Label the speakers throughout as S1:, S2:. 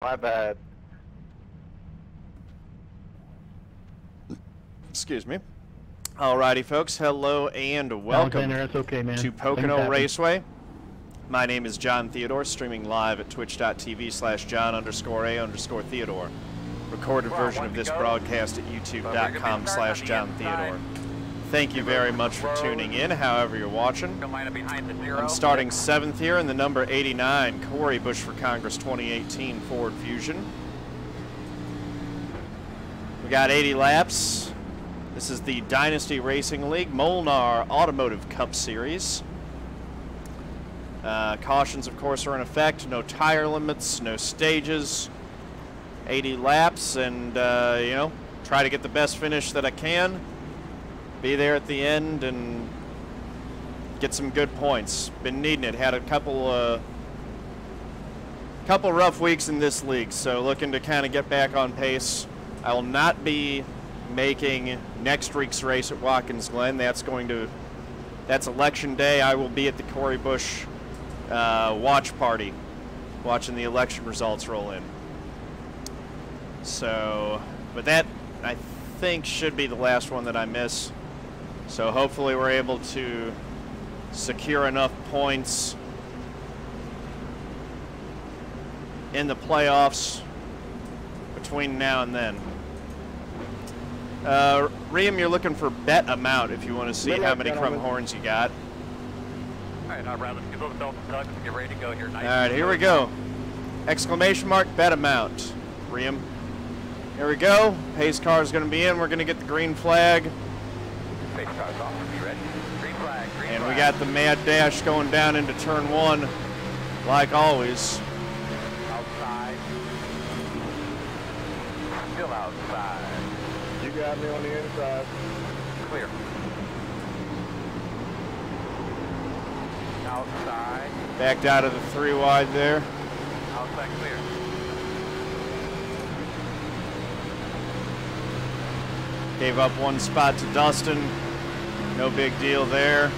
S1: My bad.
S2: Excuse me. Alrighty, folks. Hello and welcome
S3: That's okay, man.
S2: to Pocono Raceway. My name is John Theodore, streaming live at twitch.tv/John_A_Theodore. Recorded version of this broadcast at youtube.com/John Theodore. Thank you very much for tuning in, however you're watching. I'm starting 7th here in the number 89 Corey Bush for Congress 2018 Ford Fusion. We got 80 laps. This is the Dynasty Racing League Molnar Automotive Cup Series. Cautions, of course, are in effect. No tire limits, no stages. 80 laps, and, you know, try to get the best finish that I can. Be there at the end and get some good points. Been needing it. Had a couple rough weeks in this league, so looking to kind of get back on pace. I will not be making next week's race at Watkins Glen. That's election day. I will be at the Corey Bush watch party, watching the election results roll in. So, but that I think should be the last one that I miss. So hopefully we're able to secure enough points in the playoffs between now and then. Riem, you're looking for bet amount if you want to see how many crumb horns you got.
S1: Alright, let's get ready to go here. Nice.
S2: Alright, here we go. Exclamation mark, bet amount. Riem. Here we go. Pace car is going to be in. We're going to get the green flag.
S1: Pace car's off. You ready? Green flag, green
S2: And
S1: flag.
S2: we got the mad dash going down into turn 1, like always.
S1: Outside. Still outside.
S4: You got me on the inside.
S1: Clear. Outside.
S2: Backed out of the 3 wide there.
S1: Outside clear.
S2: Gave up 1 spot to Dustin. No big deal there.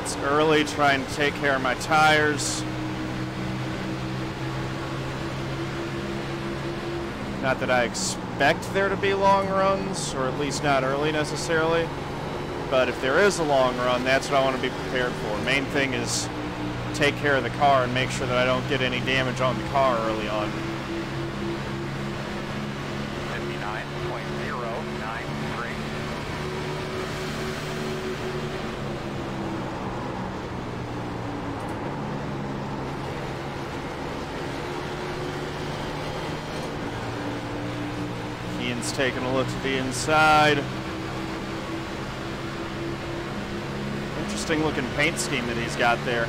S2: It's early, trying to take care of my tires. Not that I expect there to be long runs, or at least not early necessarily. But if there is a long run, that's what I want to be prepared for. Main thing is take care of the car and make sure that I don't get any damage on the car early on.
S1: 59.093.
S2: Ian's taking a look to the inside. Interesting looking paint scheme that he's got there.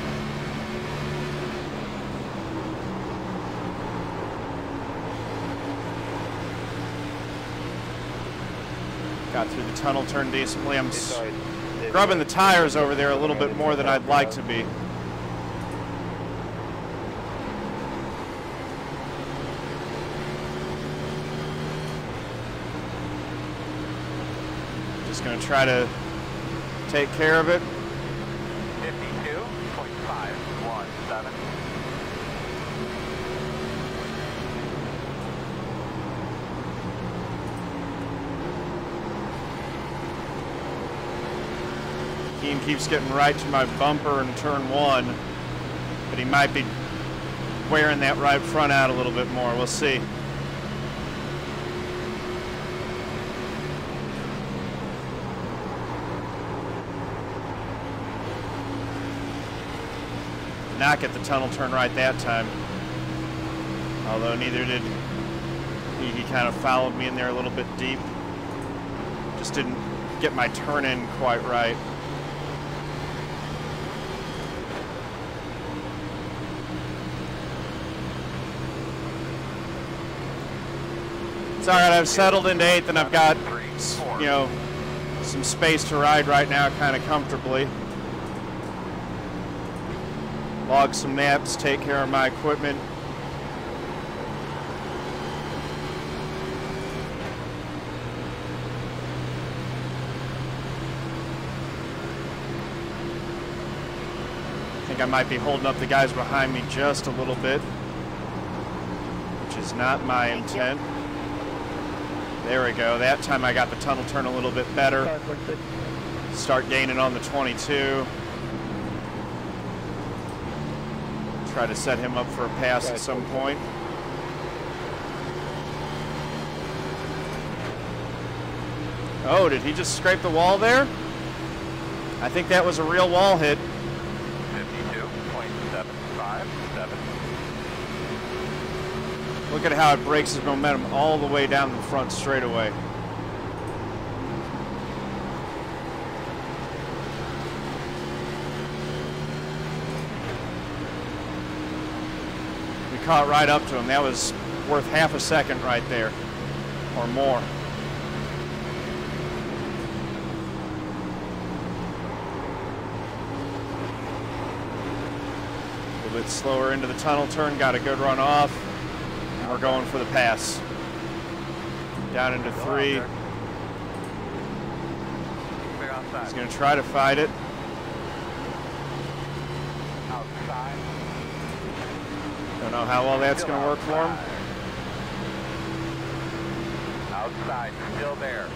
S2: Got through the tunnel turn decently. I'm scrubbing the tires over there a little bit more than I'd like to be. Just going to try to take care of it.
S1: 52.517.
S2: Ian keeps getting right to my bumper in turn 1, but he might be wearing that right front out a little bit more. We'll see. Not get the tunnel turn right that time. Although neither did he. He kind of followed me in there a little bit deep. Just didn't get my turn in quite right. It's all right. I've settled into 8th, and I've got, you know, some space to ride right now, kind of comfortably. Log some naps, take care of my equipment. think I might be holding up the guys behind me just a little bit, which is not my intent. There we go. That time I got the tunnel turn a little bit better. Start gaining on the 22. Try to set him up for a pass at some point. Oh, did he just scrape the wall there? I think that was a real wall hit.
S1: 52.757.
S2: Look at how it breaks his momentum all the way down the front straightaway. We caught right up to him. That was worth half a second right there, or more. A little bit slower into the tunnel turn, got a good run off. We're going for the pass. Down into 3. He's going to try to fight it.
S1: Outside.
S2: Don't know how well that's going to work for him.
S1: Outside, still there.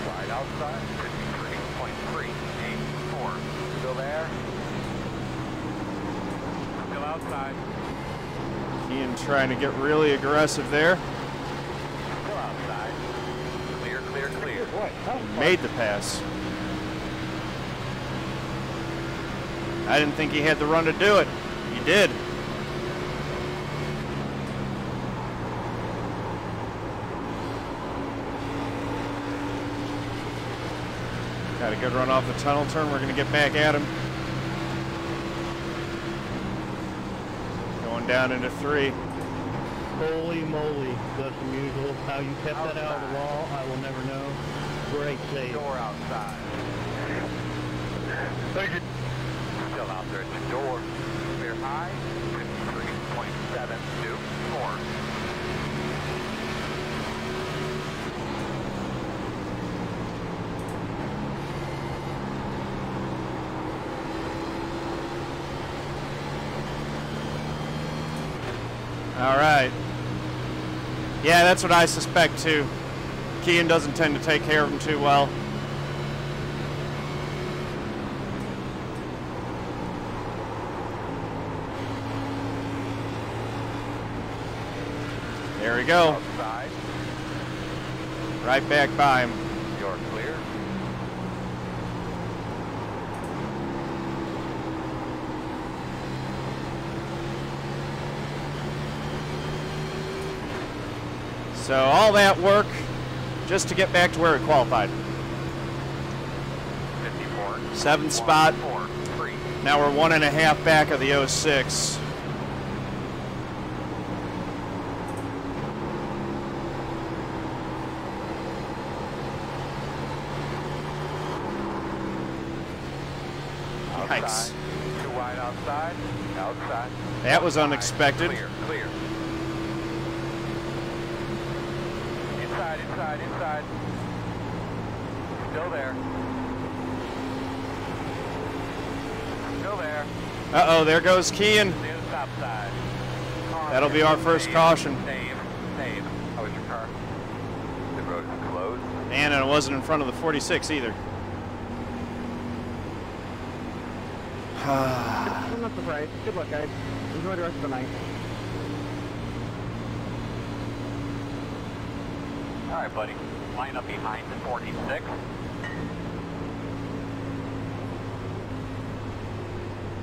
S1: Wide outside, 53.384. Still there. Still outside.
S2: Ian trying to get really aggressive there.
S1: Still outside. Clear, clear, clear.
S2: Made the pass. I didn't think he had the run to do it. He did. Got a good run off the tunnel turn. We're going to get back at him. Going down into 3.
S3: Holy moly, that's unusual. How you kept that out of the wall, I will never know. Great save.
S1: Door outside.
S4: Thank you.
S1: Still out there at the door. Clear high, 53.724.
S2: All right. Yeah, that's what I suspect too. Kean doesn't tend to take care of him too well. There we go.
S1: Outside.
S2: Right back by him.
S1: You're clear.
S2: So all that work just to get back to where we qualified.
S1: 54.
S2: 7th spot.
S1: 4, 3.
S2: Now we're 1.5 back of the 06. Yikes.
S1: Outside. Too wide outside. Outside.
S2: That was unexpected.
S1: Clear, clear. Inside, inside, inside. Still there. Still there.
S2: Uh-oh, there goes Kean.
S1: Near the top side.
S2: That'll be our first caution.
S1: Save, save. How was your car? The road is closed.
S2: And it wasn't in front of the 46 either.
S5: I'm not surprised. Good luck, guys. Enjoy the rest of the night.
S1: All right, buddy. Line up behind the 46.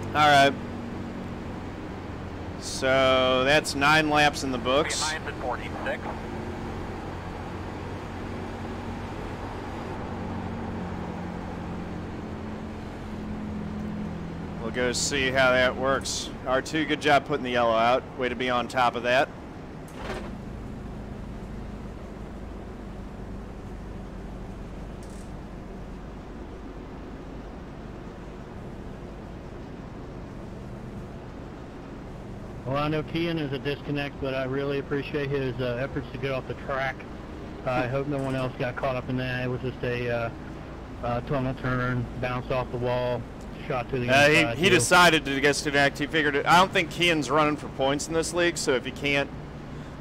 S2: All right. So that's 9 laps in the books.
S1: Behind the 46.
S2: We'll go see how that works. R2, good job putting the yellow out. Way to be on top of that.
S3: Well, I know Kean is a disconnect, but I really appreciate his efforts to get off the track. I hope no one else got caught up in that. It was just a tunnel turn, bounced off the wall, shot to the inside.
S2: He decided to disconnect. He figured it. I don't think Kean's running for points in this league, so if he can't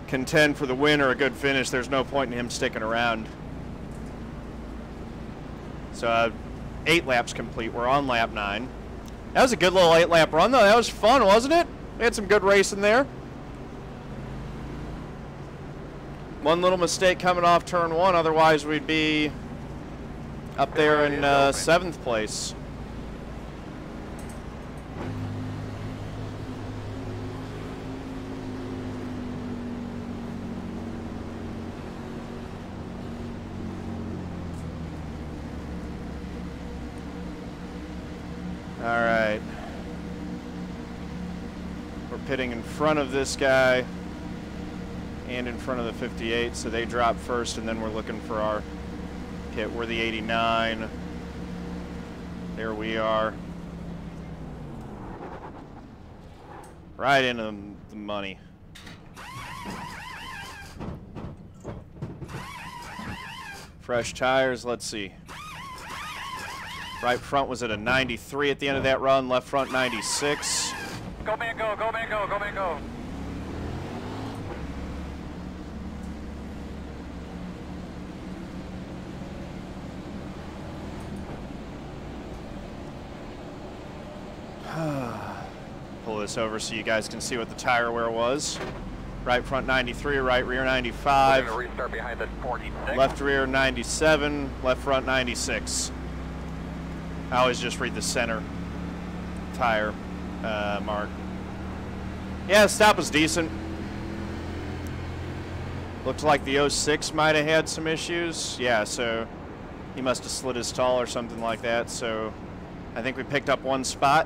S2: contend for the win or a good finish, there's no point in him sticking around. So 8 laps complete. We're on lap 9. That was a good little 8-lap run, though. That was fun, wasn't it? We had some good racing there. One little mistake coming off turn 1, otherwise we'd be up there in 7th place. All right. We're pitting in front of this guy and in front of the 58, so they drop first, and then we're looking for our pit. We're the 89. There we are. Right into the money. Fresh tires, let's see. Right front was at a 93 at the end of that run, left front 96.
S1: Go man go, go man go, go man go.
S2: Pull this over so you guys can see what the tire wear was. Right front 93, right rear 95.
S1: We're gonna restart behind the 46.
S2: Left rear 97, left front 96. I always just read the center tire mark. Yeah, the stop was decent. Looked like the 06 might have had some issues. Yeah, so he must have slid his stall or something like that. So I think we picked up 1 spot.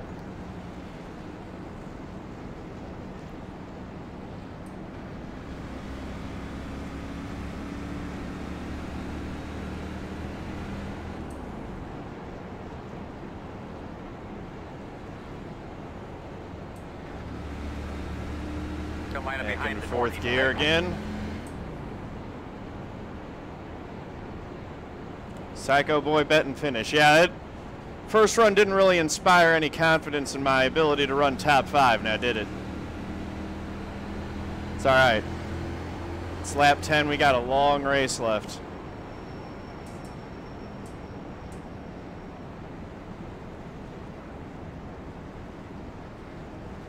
S2: Back in 4th gear again. Psycho Boy bet and finish. Yeah, that first run didn't really inspire any confidence in my ability to run top 5 now, did it? It's all right. It's lap 10. We got a long race left.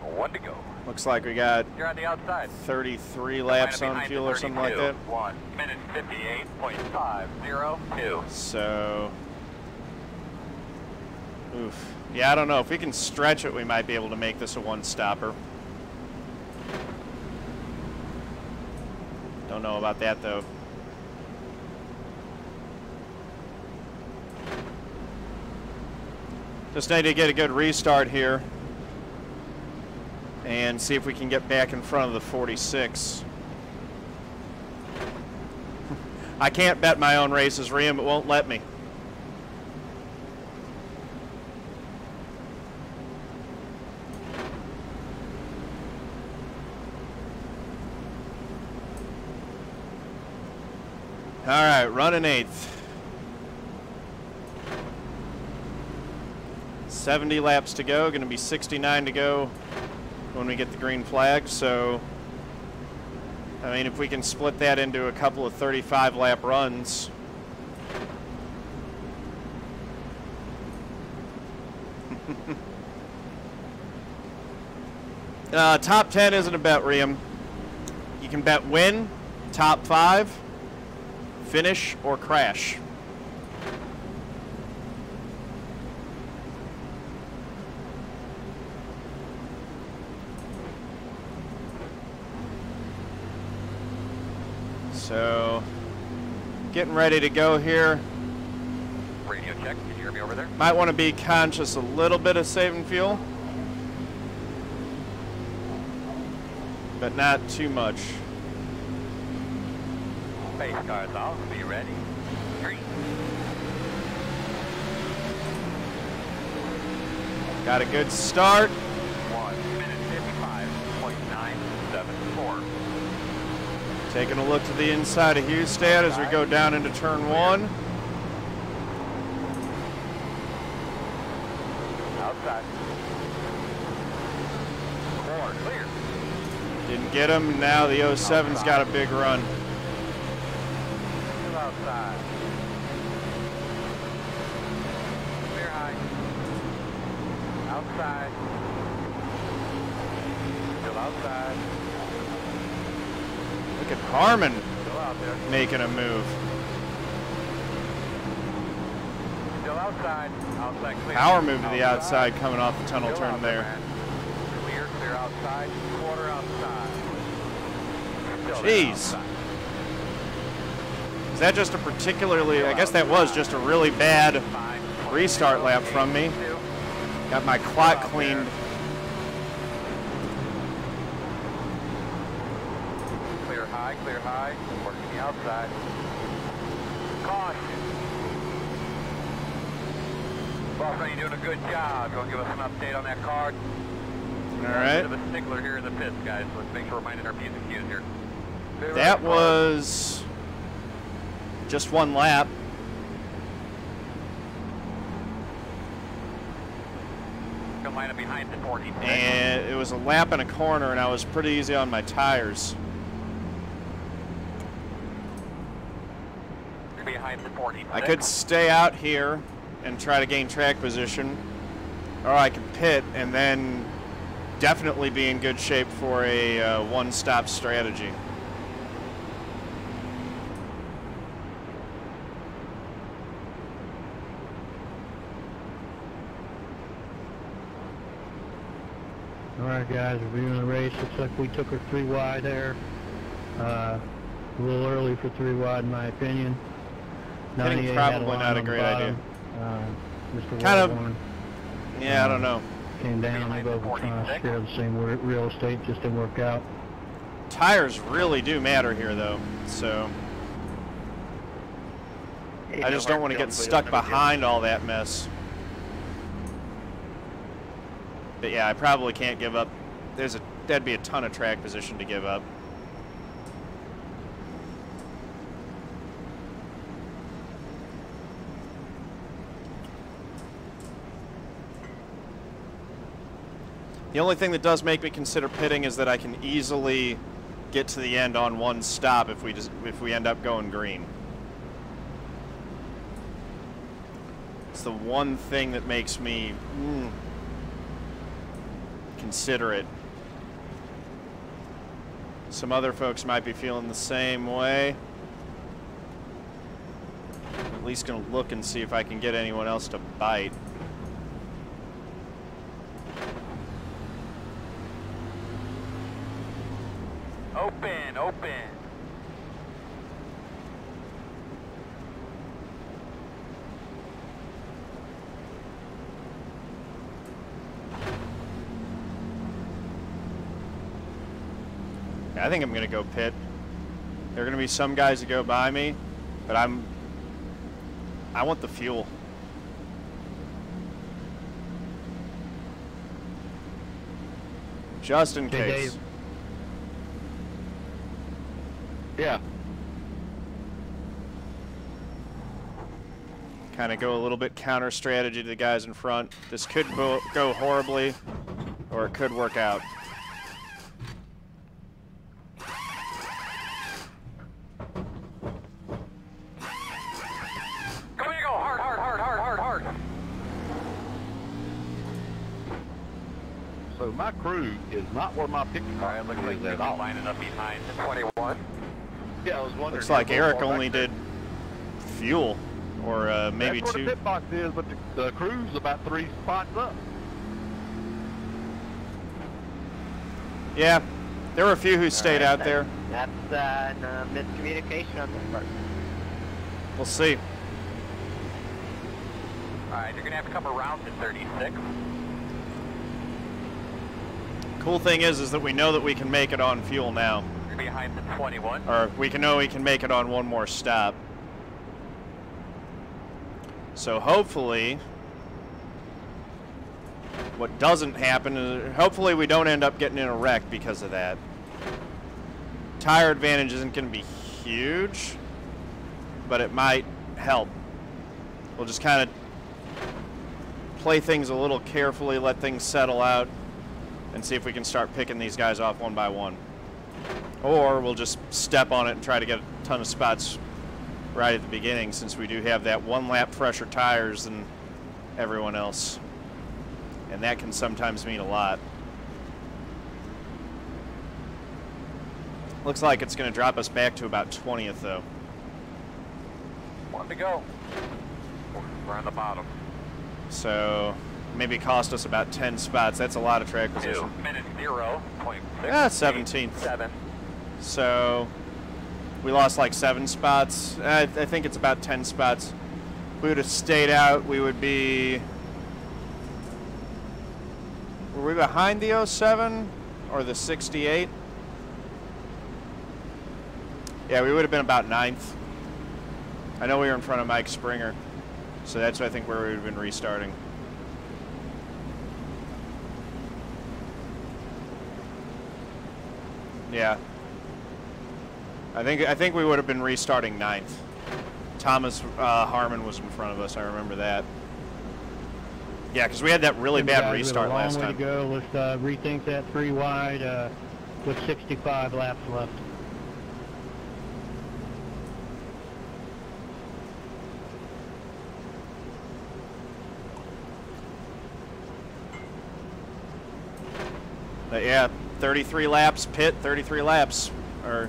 S1: One to go.
S2: Looks like we got
S1: You're on the outside.
S2: 33 laps on fuel or something like that.
S1: 1 minute 58.502.
S2: So, oof. Yeah, I don't know. If we can stretch it, we might be able to make this a 1-stopper. Don't know about that, though. Just need to get a good restart here and see if we can get back in front of the 46. I can't bet my own races, Riam. It won't let me. All right, running 8th. 70 laps to go, going to be 69 to go when we get the green flag. So, I mean, if we can split that into a couple of 35-lap runs. Top 10 isn't a bet, Riam. You can bet win, top 5, finish, or crash. So, getting ready to go here.
S1: Radio check. Can you hear me over there?
S2: Might want to be conscious a little bit of saving fuel, but not too much.
S1: Space cars off. Be ready. 3.
S2: Got a good start.
S1: 1 minute 55.974.
S2: Taking a look to the inside of Hustad as we go down into turn 1.
S1: outside. Corner, clear.
S2: Didn't get him. Now the 07's got a big run.
S1: Still outside. Clear high. Outside. Still outside.
S2: Look at Harmon
S1: Still out there.
S2: making a move.
S1: Still outside. Outside clear.
S2: Power move to the outside coming off the tunnel turn there.
S1: Clear, clear outside. Quarter outside. Still
S2: Jeez.
S1: outside.
S2: Is that just a particularly, I guess that was just a really bad restart lap from me. Got my clock cleaned.
S1: Clear high, working the outside. Caution. Boston, you're doing a good job. You want to give us an update on that card?
S2: All right.
S1: A bit of a stickler here in the pits, guys. Let's make sure we're minding our P's and Q's here.
S2: That was just one lap.
S1: Come line up behind the 14.
S2: And it was a lap and a corner, and I was pretty easy on my tires.
S1: Behind the 14.
S2: I could stay out here and try to gain track position, or I could pit and then definitely be in good shape for a one-stop strategy.
S3: All right, guys, reviewing the race. Looks like we took her 3 wide there. A little early for 3 wide, in my opinion.
S2: Hitting
S3: 98
S2: probably
S3: had a line
S2: not a
S3: on the
S2: great
S3: bottom.
S2: idea.
S3: Mr.
S2: Kind of-
S3: Wellborn
S2: Yeah, I don't know.
S3: came down. They both were trying to share the same real estate. Just didn't work out.
S2: Tires really do matter here, though, so I just don't want to get stuck behind all that mess. But yeah, I probably can't give up. That'd be a ton of track position to give up. The only thing that does make me consider pitting is that I can easily get to the end on one stop if we end up going green. It's the one thing that makes me consider it. Some other folks might be feeling the same way. I'm at least gonna look and see if I can get anyone else to bite.
S1: Open, open.
S2: I think I'm going to go pit. There are going to be some guys that go by me, but I want the fuel. Just in case.
S3: Dave.
S5: Yeah.
S2: Kind of go a little bit counter strategy to the guys in front. This could go horribly, or it could work out.
S1: Come here, go hard, hard, hard, hard, hard, hard.
S5: So my crew is not where my picture
S1: All right, looks like
S5: is
S1: they're
S5: at all.
S1: lining up behind the 21.
S5: Yeah, I was wondering.
S2: Looks like
S5: how
S2: Aric
S5: far
S2: only
S5: back there.
S2: did fuel, or maybe
S5: That's where
S2: two.
S5: the pit box is, but the crew's about 3 spots up.
S2: Yeah, there were a few who stayed out there.
S6: That's miscommunication on this part.
S2: We'll see.
S1: All right, you're going to have to come around to 36.
S2: Cool thing is that we know that we can make it on fuel now.
S1: You're behind the 21.
S2: Or we know we can make it on one more stop. So hopefully, what doesn't happen is, hopefully we don't end up getting in a wreck because of that. Tire advantage isn't going to be huge, but it might help. We'll just kind of play things a little carefully, let things settle out, and see if we can start picking these guys off one by one. Or we'll just step on it and try to get a ton of spots right at the beginning, since we do have that 1 lap fresher tires than everyone else. And that can sometimes mean a lot. Looks like it's going to drop us back to about 20th, though.
S1: 1 to go. We're on the bottom.
S2: So maybe cost us about 10 spots. That's a lot of track position.
S1: 2:0.6.
S2: Yeah, 17th.
S1: 7.
S2: So we lost like 7 spots. I think it's about 10 spots. If we would have stayed out, we would be... Were we behind the 07 or the 68? Yeah, we would have been about 9th. I know we were in front of Mike Springer, so that's, I think, where we would have been restarting. Yeah. I think we would have been restarting 9th. Thomas Harmon was in front of us, I remember that. Yeah, because we had that really bad restart last time.
S3: We have a long way to go. Let's rethink that 3 wide with 65 laps left.
S2: But yeah, 33 laps, pit, 33 laps. Or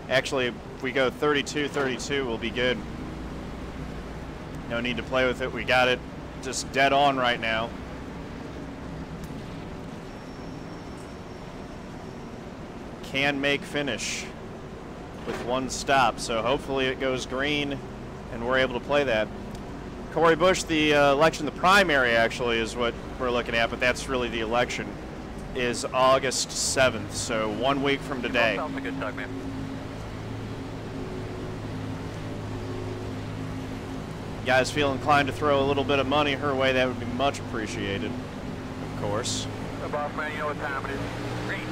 S2: actually, if we go 32, we'll be good. No need to play with it. We got it just dead on right now. Can make finish with 1 stop, so hopefully it goes green and we're able to play that. Corey Bush, the election, the primary actually is what we're looking at, but that's really the election, is August 7th, so 1 week from today.
S1: Sounds like a good tug, man.
S2: You guys feel inclined to throw a little bit of money her way, that would be much appreciated, of course.
S1: The boss man, you know what time it is. Green.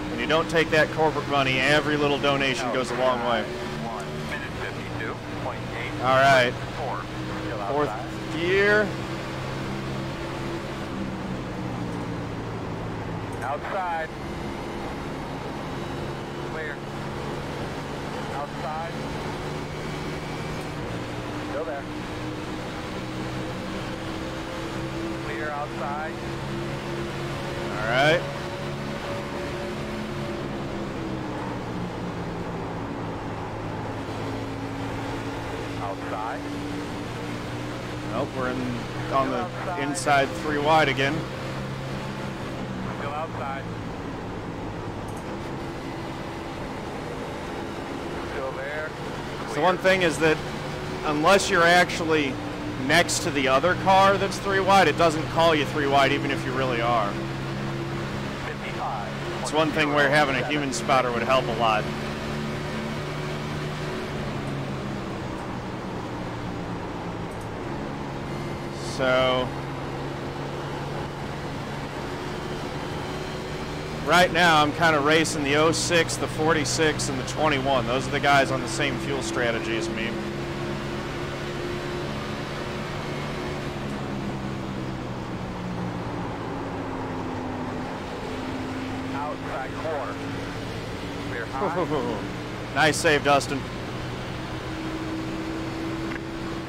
S2: When you don't take that corporate money, every little donation goes a long way.
S1: 1:52.8.
S2: All right. 4th gear.
S1: Outside. Clear. Outside. Still there. Clear outside.
S2: All right.
S1: Outside.
S2: Nope, we're on the inside 3 wide again.
S1: Still outside. Still there.
S2: So the one thing is that unless you're actually next to the other car that's 3 wide, it doesn't call you 3 wide even if you really are.
S1: 55.
S2: It's one thing where having a human spotter would help a lot. So right now I'm kind of racing the 06, the 46, and the 21. Those are the guys on the same fuel strategy as me.
S1: Outside corner. Clear high.
S2: Nice save, Dustin.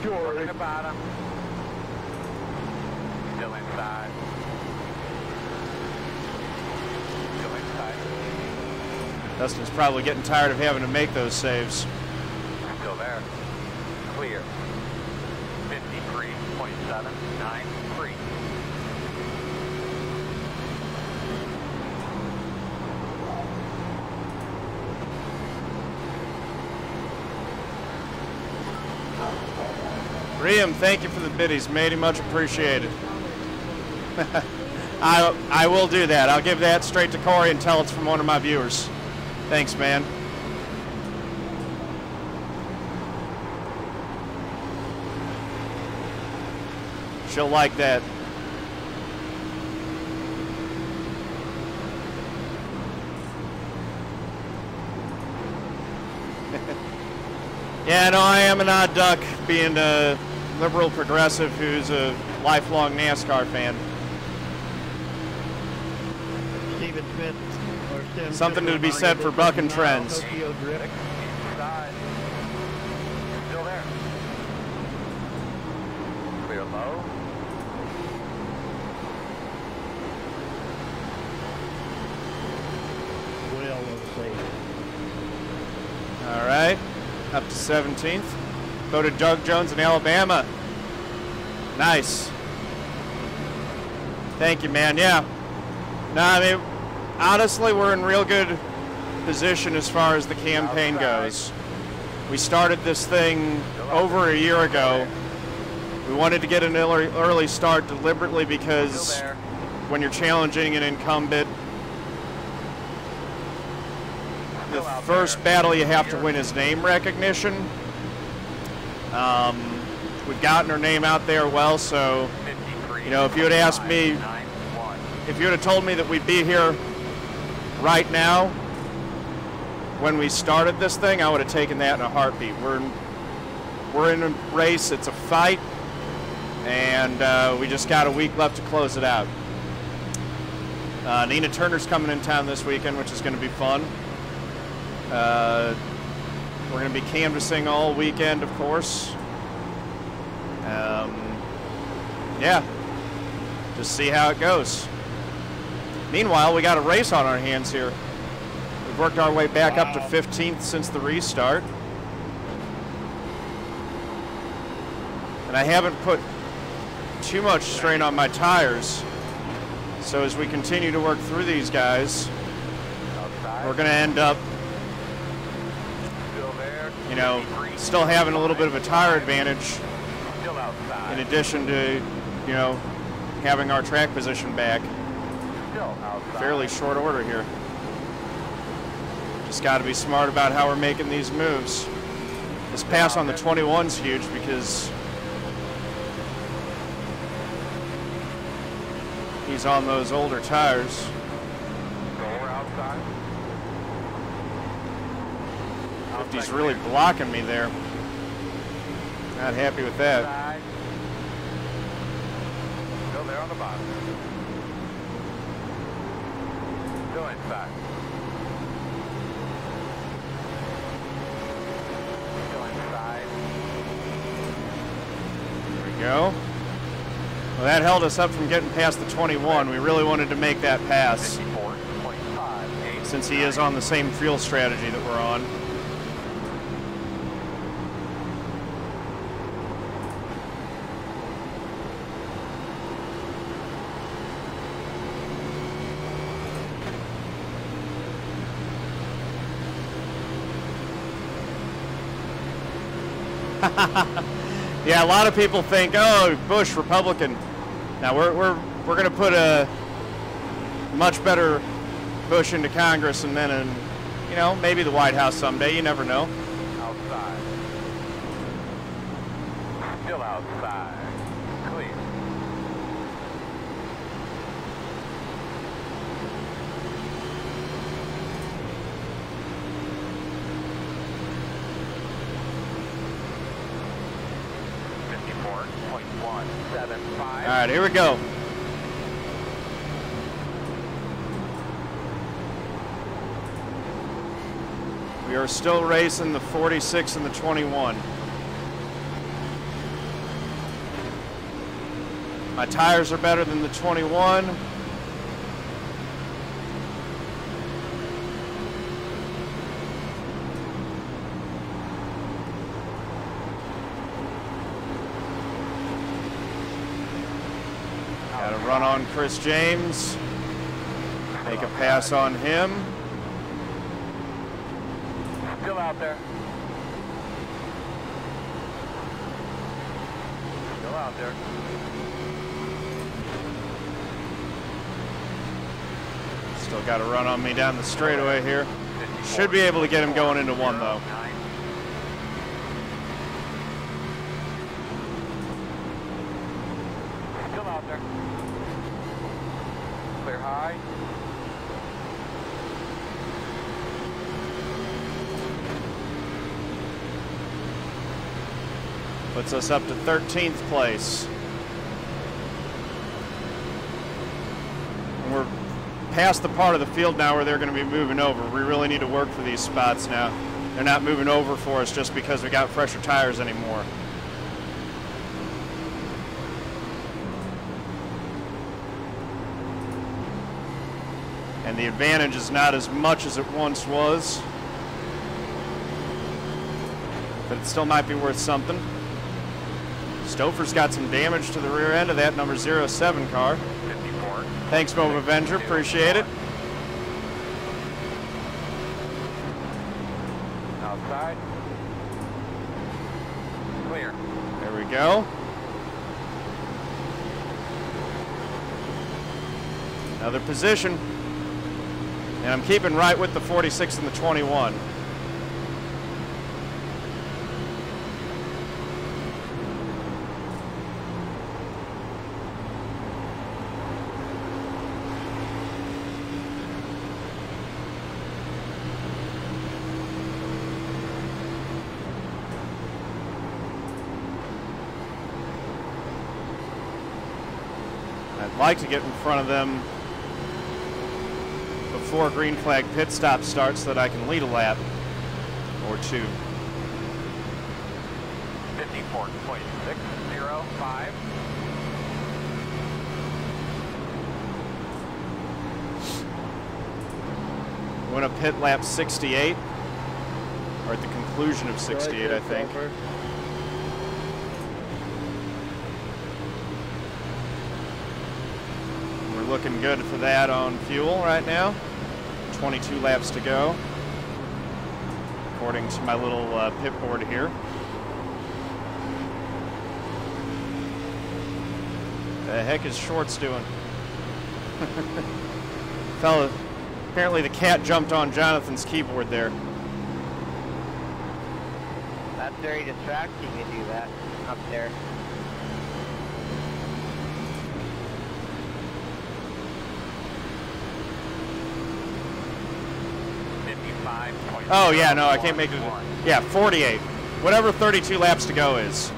S1: Looking at the bottom. Still inside. Still inside.
S2: Dustin's probably getting tired of having to make those saves.
S1: Still there. Clear. 53.793.
S2: Riem, thank you for the biddies, matey. Much appreciated. I will do that. I'll give that straight to Corey and tell it's from one of my viewers. Thanks, man. She'll like that. Yeah, no, I am an odd duck being liberal progressive who's a lifelong NASCAR fan.
S3: Steven Smith or Sim
S2: Something to be said for bucking trends.
S3: Tokyo Drift.
S1: Side. Still there. Clear low.
S3: Well, let's see.
S2: All right, up to 17th. Go to Doug Jones in Alabama. Nice. Thank you, man. Yeah. No, I mean, honestly, we're in real good position as far as the campaign goes. We started this thing over a year ago. We wanted to get an early start deliberately because when you're challenging an incumbent, the first battle you have to win is name recognition. We've gotten our name out there well, so, you know, if you had asked me, if you would have told me that we'd be here right now when we started this thing, I would have taken that in a heartbeat. We're in a race, it's a fight, and we just got a week left to close it out. Nina Turner's coming in town this weekend, which is going to be fun. We're going to be canvassing all weekend, of course. Yeah, just see how it goes. Meanwhile, we got a race on our hands here. We've worked our way back up to 15th since the restart. And I haven't put too much strain on my tires. So as we continue to work through these guys, we're going to end up, you know, still having a little bit of a tire advantage in addition to, you know, having our track position back. Fairly short order here. Just got to be smart about how we're making these moves. This pass on the 21's huge because he's on those older tires. He's really blocking me there. Not happy with that.
S1: Still there on the bottom. Still inside. Still inside.
S2: There we go. Well, that held us up from getting past the 21. We really wanted to make that pass since he is on the same fuel strategy that we're on. Yeah, a lot of people think, oh, Bush, Republican. Now we're going to put a much better Bush into Congress and then in, you know, maybe the White House someday. You never know.
S1: Outside. Still outside. Clear.
S2: All right, here we go. We are still racing the 46 and the 21. My tires are better than the 21. Got a run on Chris James. Make a pass on him.
S1: Still out there. Still out there.
S2: Still got a run on me down the straightaway here. Should be able to get him going into one though.
S1: Still out there. Clear high.
S2: Puts us up to 13th place. And we're past the part of the field now where they're going to be moving over. We really need to work for these spots now. They're not moving over for us just because we got fresher tires anymore. And the advantage is not as much as it once was. But it still might be worth something. Stouffer's got some damage to the rear end of that number 07 car.
S1: 54.
S2: Thanks, Move Avenger. Appreciate it.
S1: Outside. Clear.
S2: There we go. Another position. And I'm keeping right with the 46 and the 21. I'd like to get in front of them before green flag pit stop starts so that I can lead a lap or two.
S1: 54.605.
S2: We're going to pit lap 68, or at the conclusion of 68, I think. We're looking good for that on fuel right now. 22 laps to go, according to my little pit board here. The heck is Schwartz doing? Fella, apparently the cat jumped on Jonathan's keyboard there.
S6: That's very distracting to do that up there.
S2: Oh yeah, no, I can't make it. Yeah, 48. Whatever 32 laps to go is.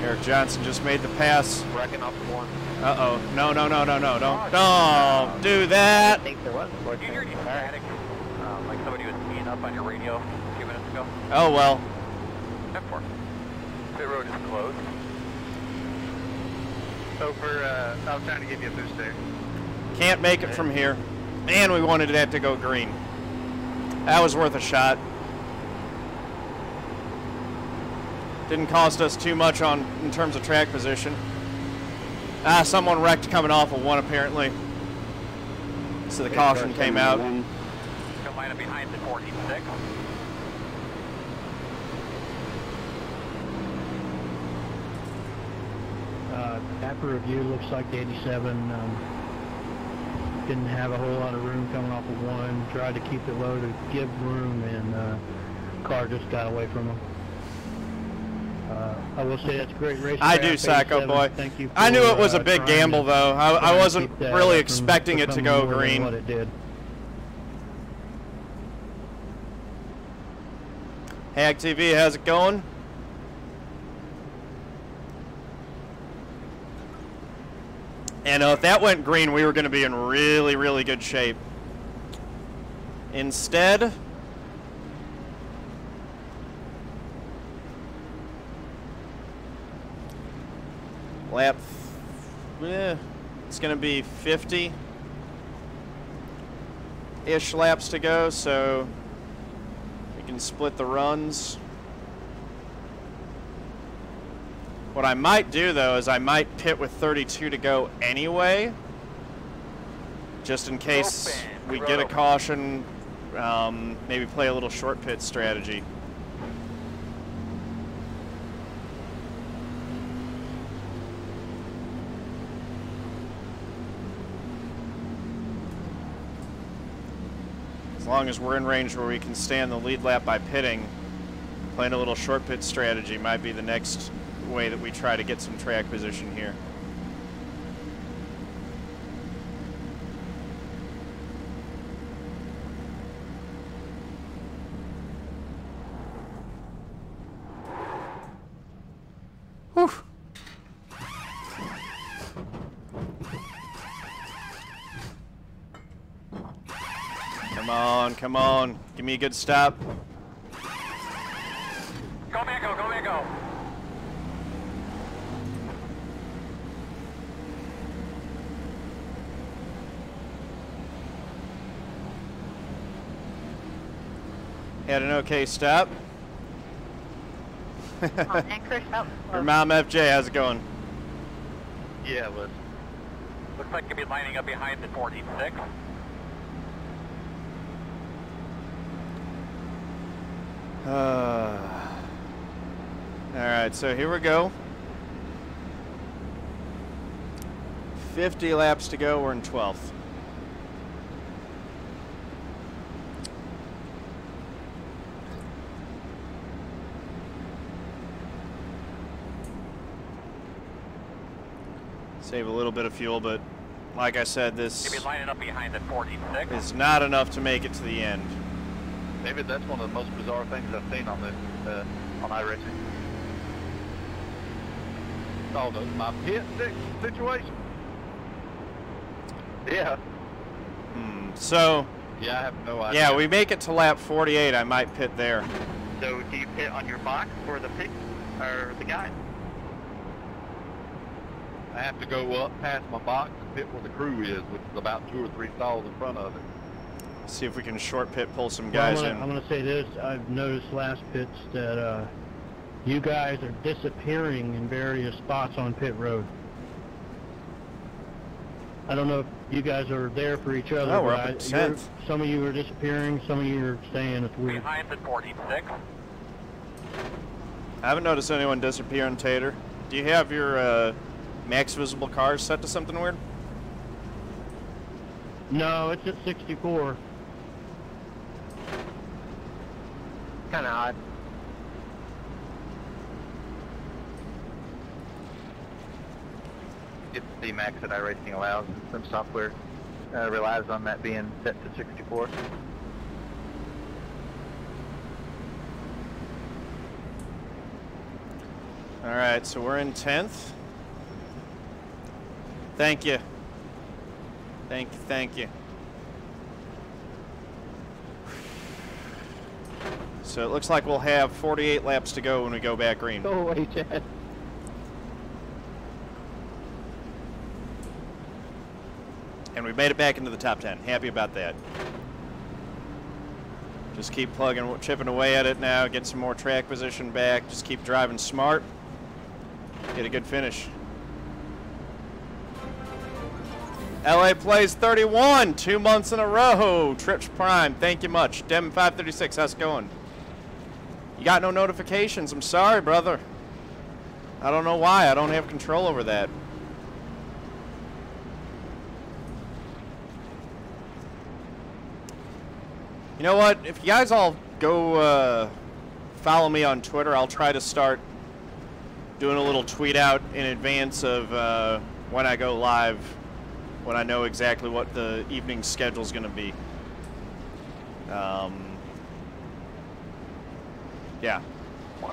S2: Eric Johnson just made the pass.
S6: Wrecking off one.
S2: Uh-oh. No, no, no, no, no. Don't do that.
S6: I think there was a
S1: Did you hear any static? Like somebody was keying up on your radio a few minutes ago?
S2: Oh, well.
S1: 10-4. Pit road is closed.
S4: So I was trying to give you a boost there.
S2: Can't make it from here. And we wanted that to go green. That was worth a shot. Didn't cost us too much in terms of track position. Someone wrecked coming off of one apparently. So the caution came out.
S1: Line up behind the 46.
S3: After review, looks like the 87 didn't have a whole lot of room coming off of one. Tried to keep it low to give room, and car just got away from him. I will say that's a great race.
S2: I do, Psycho Boy.
S3: Thank you.
S2: I knew it was a big gamble, though. I wasn't really expecting it to go green.
S3: What it did.
S2: Hag TV, how's it going? And if that went green, we were going to be in really, really good shape. Instead, lap, it's going to be 50-ish laps to go, so we can split the runs. What I might do, though, is I might pit with 32 to go anyway, just in case we get a caution, maybe play a little short pit strategy. As long as we're in range where we can stay on the lead lap by pitting, playing a little short pit strategy might be the next way that we try to get some track position here. Whew. Come on, come on. Give me a good stop.
S1: Go, man, go, go, man, go.
S2: Had an okay stop.
S7: Anchor, stop.
S2: Your mom, FJ, how's it going?
S4: Yeah, it was.
S1: Looks like you'll be lining up behind the 14.6.
S2: Alright, so here we go. 50 laps to go, we're in 12th. Save a little bit of fuel, but like I said, this
S1: You'll be lining up behind the 14.6.
S2: is not enough to make it to the end.
S4: Maybe that's one of the most bizarre things I've seen on this, on iRacing. Oh, my pit situation? Yeah.
S2: So,
S4: Yeah, I have no idea.
S2: yeah, we make it to lap 48, I might pit there.
S6: So do you pit on your box or the pit or the guy?
S4: I have to go up past my box and pit where the crew is, which is about 2 or 3 stalls in front of it.
S2: See if we can short pit, pull some
S3: Well,
S2: guys
S3: I'm
S2: in.
S3: gonna say this. I've noticed last pits that you guys are disappearing in various spots on pit road. I don't know if you guys are there for each other.
S2: Oh, we're
S3: but
S2: up at 10th.
S3: some of you are disappearing. Some of you are staying. It's weird.
S1: Behind the 14.6.
S2: I haven't noticed anyone disappearing, Tater. Do you have your max visible cars set to something weird?
S3: No, it's at 64.
S6: Kind of odd.
S4: It's the max that iRacing allows. Some software relies on that being set to 64.
S2: All right, so we're in 10th. Thank you. Thank you, thank you. So it looks like we'll have 48 laps to go when we go back green.
S3: Go away, Chad.
S2: And we made it back into the top 10. Happy about that. Just keep plugging, chipping away at it now, get some more track position back. Just keep driving smart. Get a good finish. LA plays 31, 2 months in a row. Trips Prime, thank you much. Dem 536, how's it going? You got no notifications. I'm sorry, brother. I don't know why. I don't have control over that. You know what? If you guys all go follow me on Twitter, I'll try to start doing a little tweet out in advance of when I go live, when I know exactly what the evening schedule is going to be. Yeah.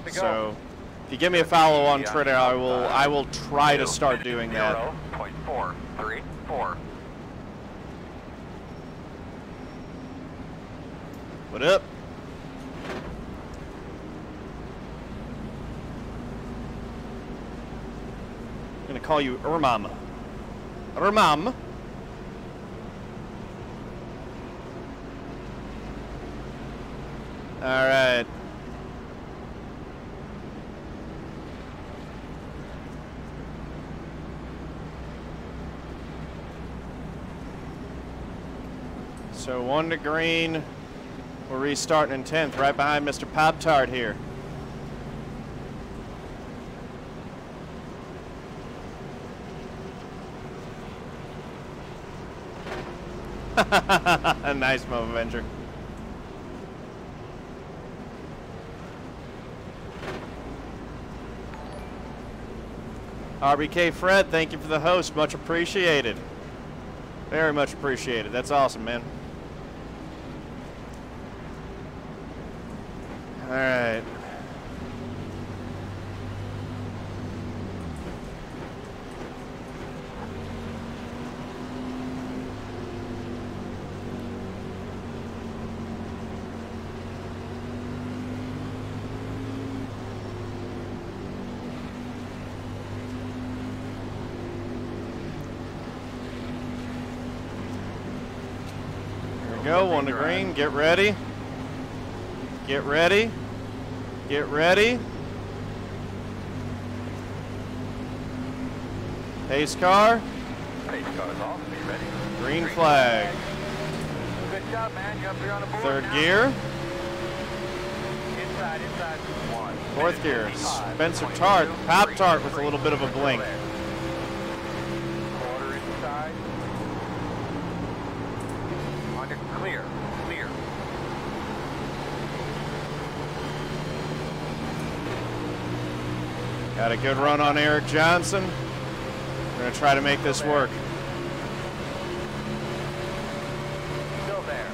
S2: So if you give me a follow on Twitter, I will try to start doing that.
S1: 0.434.
S2: What up? I'm gonna call you Urmam. Urmam. All right. So 1 to green. We're restarting in 10th, right behind Mr. Pop-Tart here. A nice move, Avenger. RBK Fred, thank you for the host. Much appreciated. Very much appreciated. That's awesome, man. All right. Go, one to green, get ready. Get ready. Get ready. Pace car.
S1: Pace car's off. Are you ready?
S2: Green flag.
S1: Good job, man. You're up here on the board.
S2: Third
S1: now.
S2: gear.
S1: Inside, 1.
S2: Fourth gear. Spencer Tart. Pop Tart with a little bit of a blink.
S1: Quarter inside. Under clear. Clear.
S2: Got a good run on Aric Johnson. We're going to try to make this work.
S1: Still there.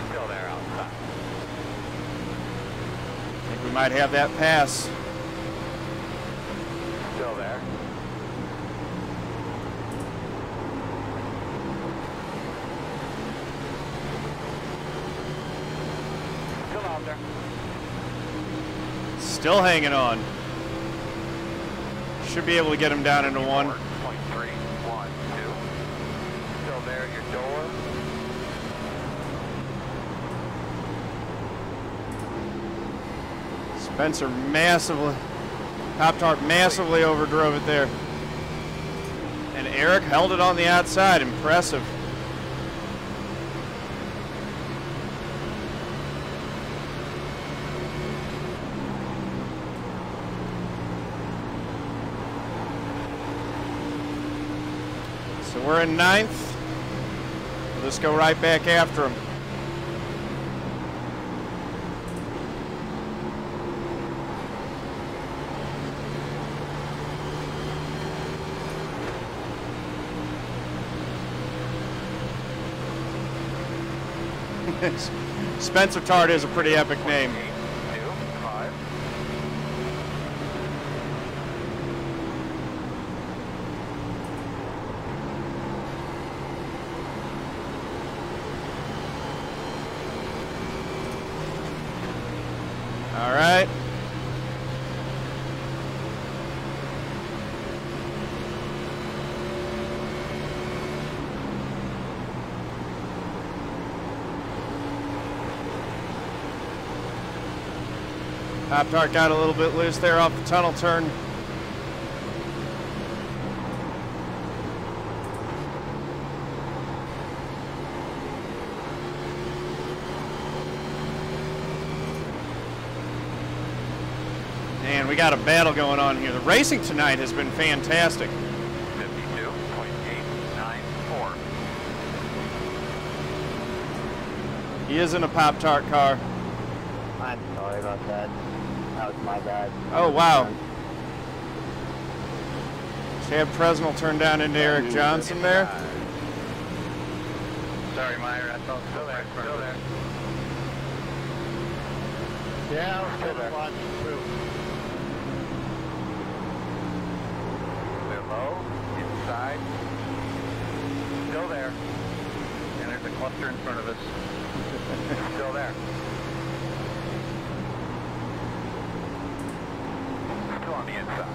S1: Still there outside.
S2: I think we might have that pass.
S1: Still there. Still out there.
S2: Still hanging on. Should be able to get him down into 1.
S1: 0.3, 1, 2. Still there at your door.
S2: Spencer massively, Pop-Tart massively overdrove it there. And Aric held it on the outside. Impressive. So we're in 9th. We'll just go right back after him. Spencer Tart is a pretty epic name.
S1: 8, 2, 5.
S2: All right. Pop-Tart got a little bit loose there off the tunnel turn. And we got a battle going on here. The racing tonight has been fantastic.
S1: 52.894.
S2: He is in a Pop-Tart car.
S6: I'm sorry about that. That was my bad.
S2: Oh, wow. Chad Presnell turned down into Aric Johnson there.
S4: Sorry, Meyer. I thought
S1: Still there. Still there.
S3: Yeah, we're
S1: Still there.
S3: watching through.
S1: They're low. Inside. Still there.
S4: And there's a cluster in front of us.
S1: Still there. Still on the inside.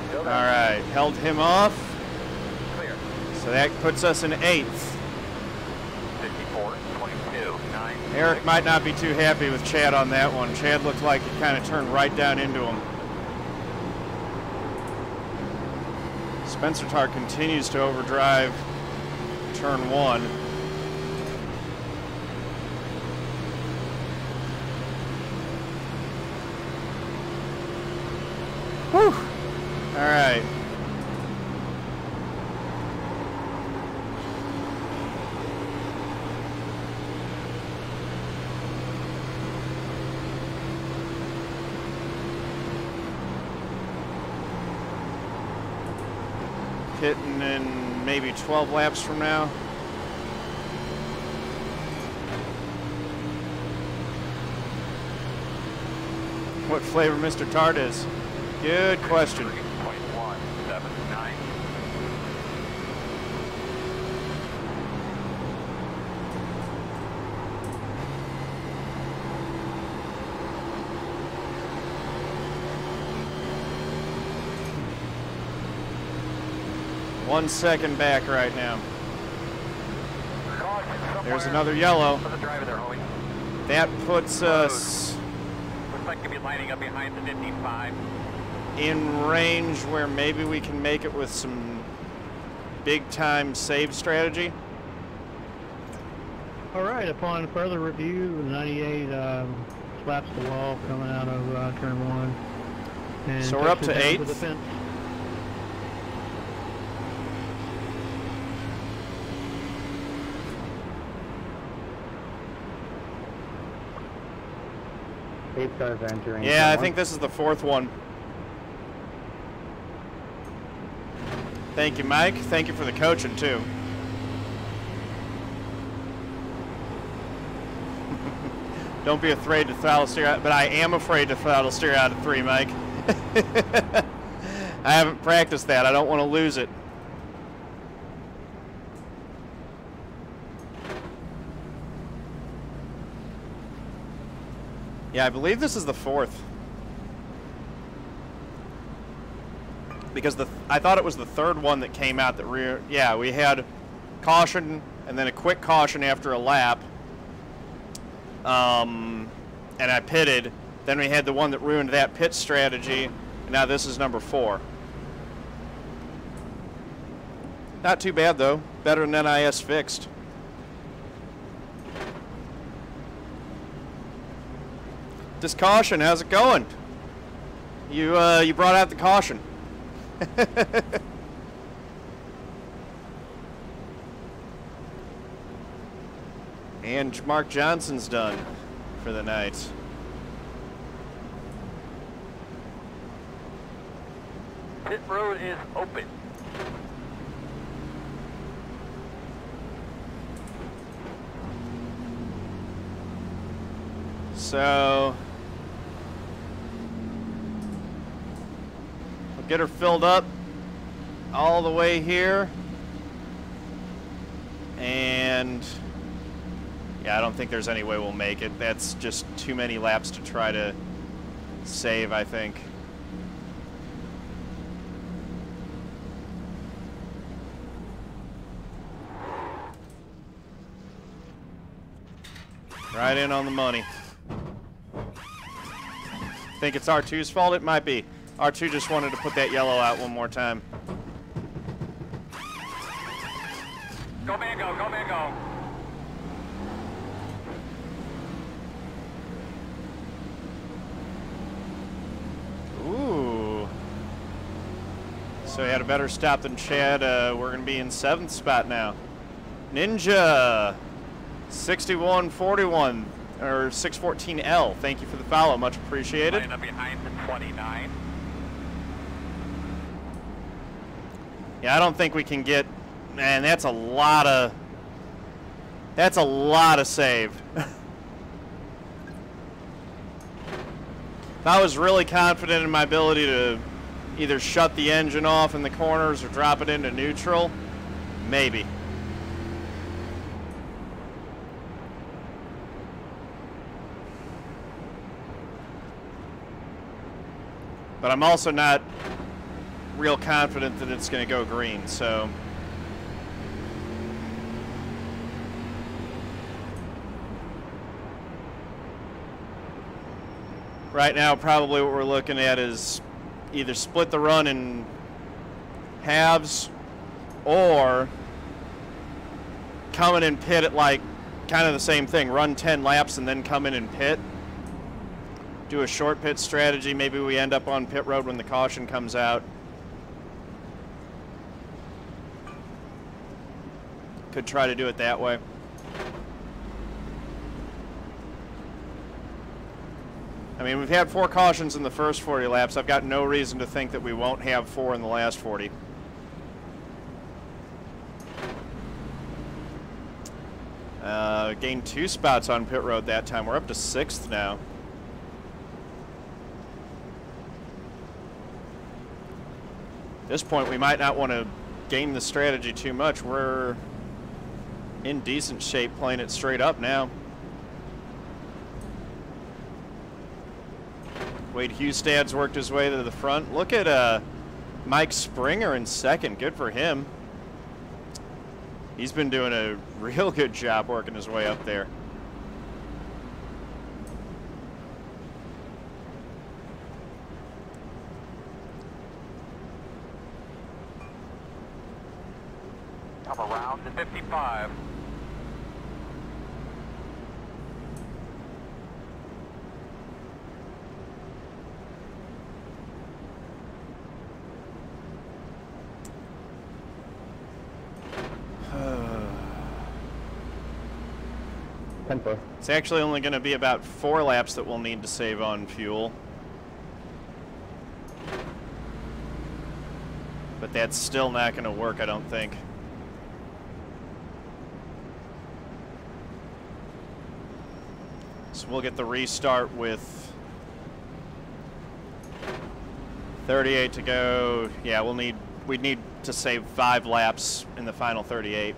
S1: Still
S2: All
S1: there.
S2: right, held him off.
S1: Clear.
S2: So that puts us in 8th.
S1: 54.22.9.
S2: Aric might not be too happy with Chad on that one. Chad looked like it kind of turned right down into him. Spencer Tart continues to overdrive turn 1. Whew. All right. Pitting in maybe 12 laps from now. What flavor Mr. Tart is? Good question.
S1: 3.179.
S2: One second back right now. There's another yellow.
S1: For the driver there, Howie.
S2: That puts us
S1: Looks like you'll be lining up behind the 15.5.
S2: in range where maybe we can make it with some big time save strategy.
S3: All right, upon further review, 98 slaps the wall coming out of turn 1. And
S2: So we're up
S3: takes
S2: to
S3: it down
S2: 8th.
S3: the fence.
S5: Eight cars are entering.
S2: Yeah, I think this is the 4th one. Thank you, Mike. Thank you for the coaching, too. Don't be afraid to throttle steer out, but I am afraid to throttle steer out at 3, Mike. I haven't practiced that. I don't want to lose it. Yeah, I believe this is the 4th. Because I thought it was the 3rd one that came out that rear. Yeah, we had caution and then a quick caution after a lap. And I pitted. Then we had the one that ruined that pit strategy. And now this is number 4. Not too bad, though. Better than NIS fixed. Just caution, how's it going? You brought out the caution. And Mark Johnson's done for the night.
S1: Pit road is open.
S2: So we'll get her filled up all the way here. And yeah, I don't think there's any way we'll make it. That's just too many laps to try to save, I think. Right in on the money. Think it's R2's fault? It might be. R2 just wanted to put that yellow out one more time.
S1: Go Mango, go Mango.
S2: Ooh. So he had a better stop than Chad. We're going to be in 7th spot now. Ninja. 6141 or 614L. Thank you for the follow. Much appreciated.
S1: Lining up behind the 29.
S2: Yeah, I don't think we can get. Man, that's a lot of save. If I was really confident in my ability to either shut the engine off in the corners or drop it into neutral, maybe. But I'm also not real confident that it's going to go green, so. Right now, probably what we're looking at is either split the run in halves or coming in pit at like kind of the same thing. Run 10 laps and then come in and pit. Do a short pit strategy. Maybe we end up on pit road when the caution comes out. Could try to do it that way. I mean, we've had 4 cautions in the first 40 laps. I've got no reason to think that we won't have 4 in the last 40. gained 2 spots on pit road that time. We're up to 6th now. At this point, we might not want to game the strategy too much. We're in decent shape playing it straight up now. Wade Hustad's worked his way to the front. Look at Mike Springer in 2nd. Good for him. He's been doing a real good job working his way up there.
S1: Come around to 55.
S2: It's actually only going to be about 4 laps that we'll need to save on fuel. But that's still not going to work, I don't think. So we'll get the restart with 38 to go. Yeah, we'd need to save 5 laps in the final 38.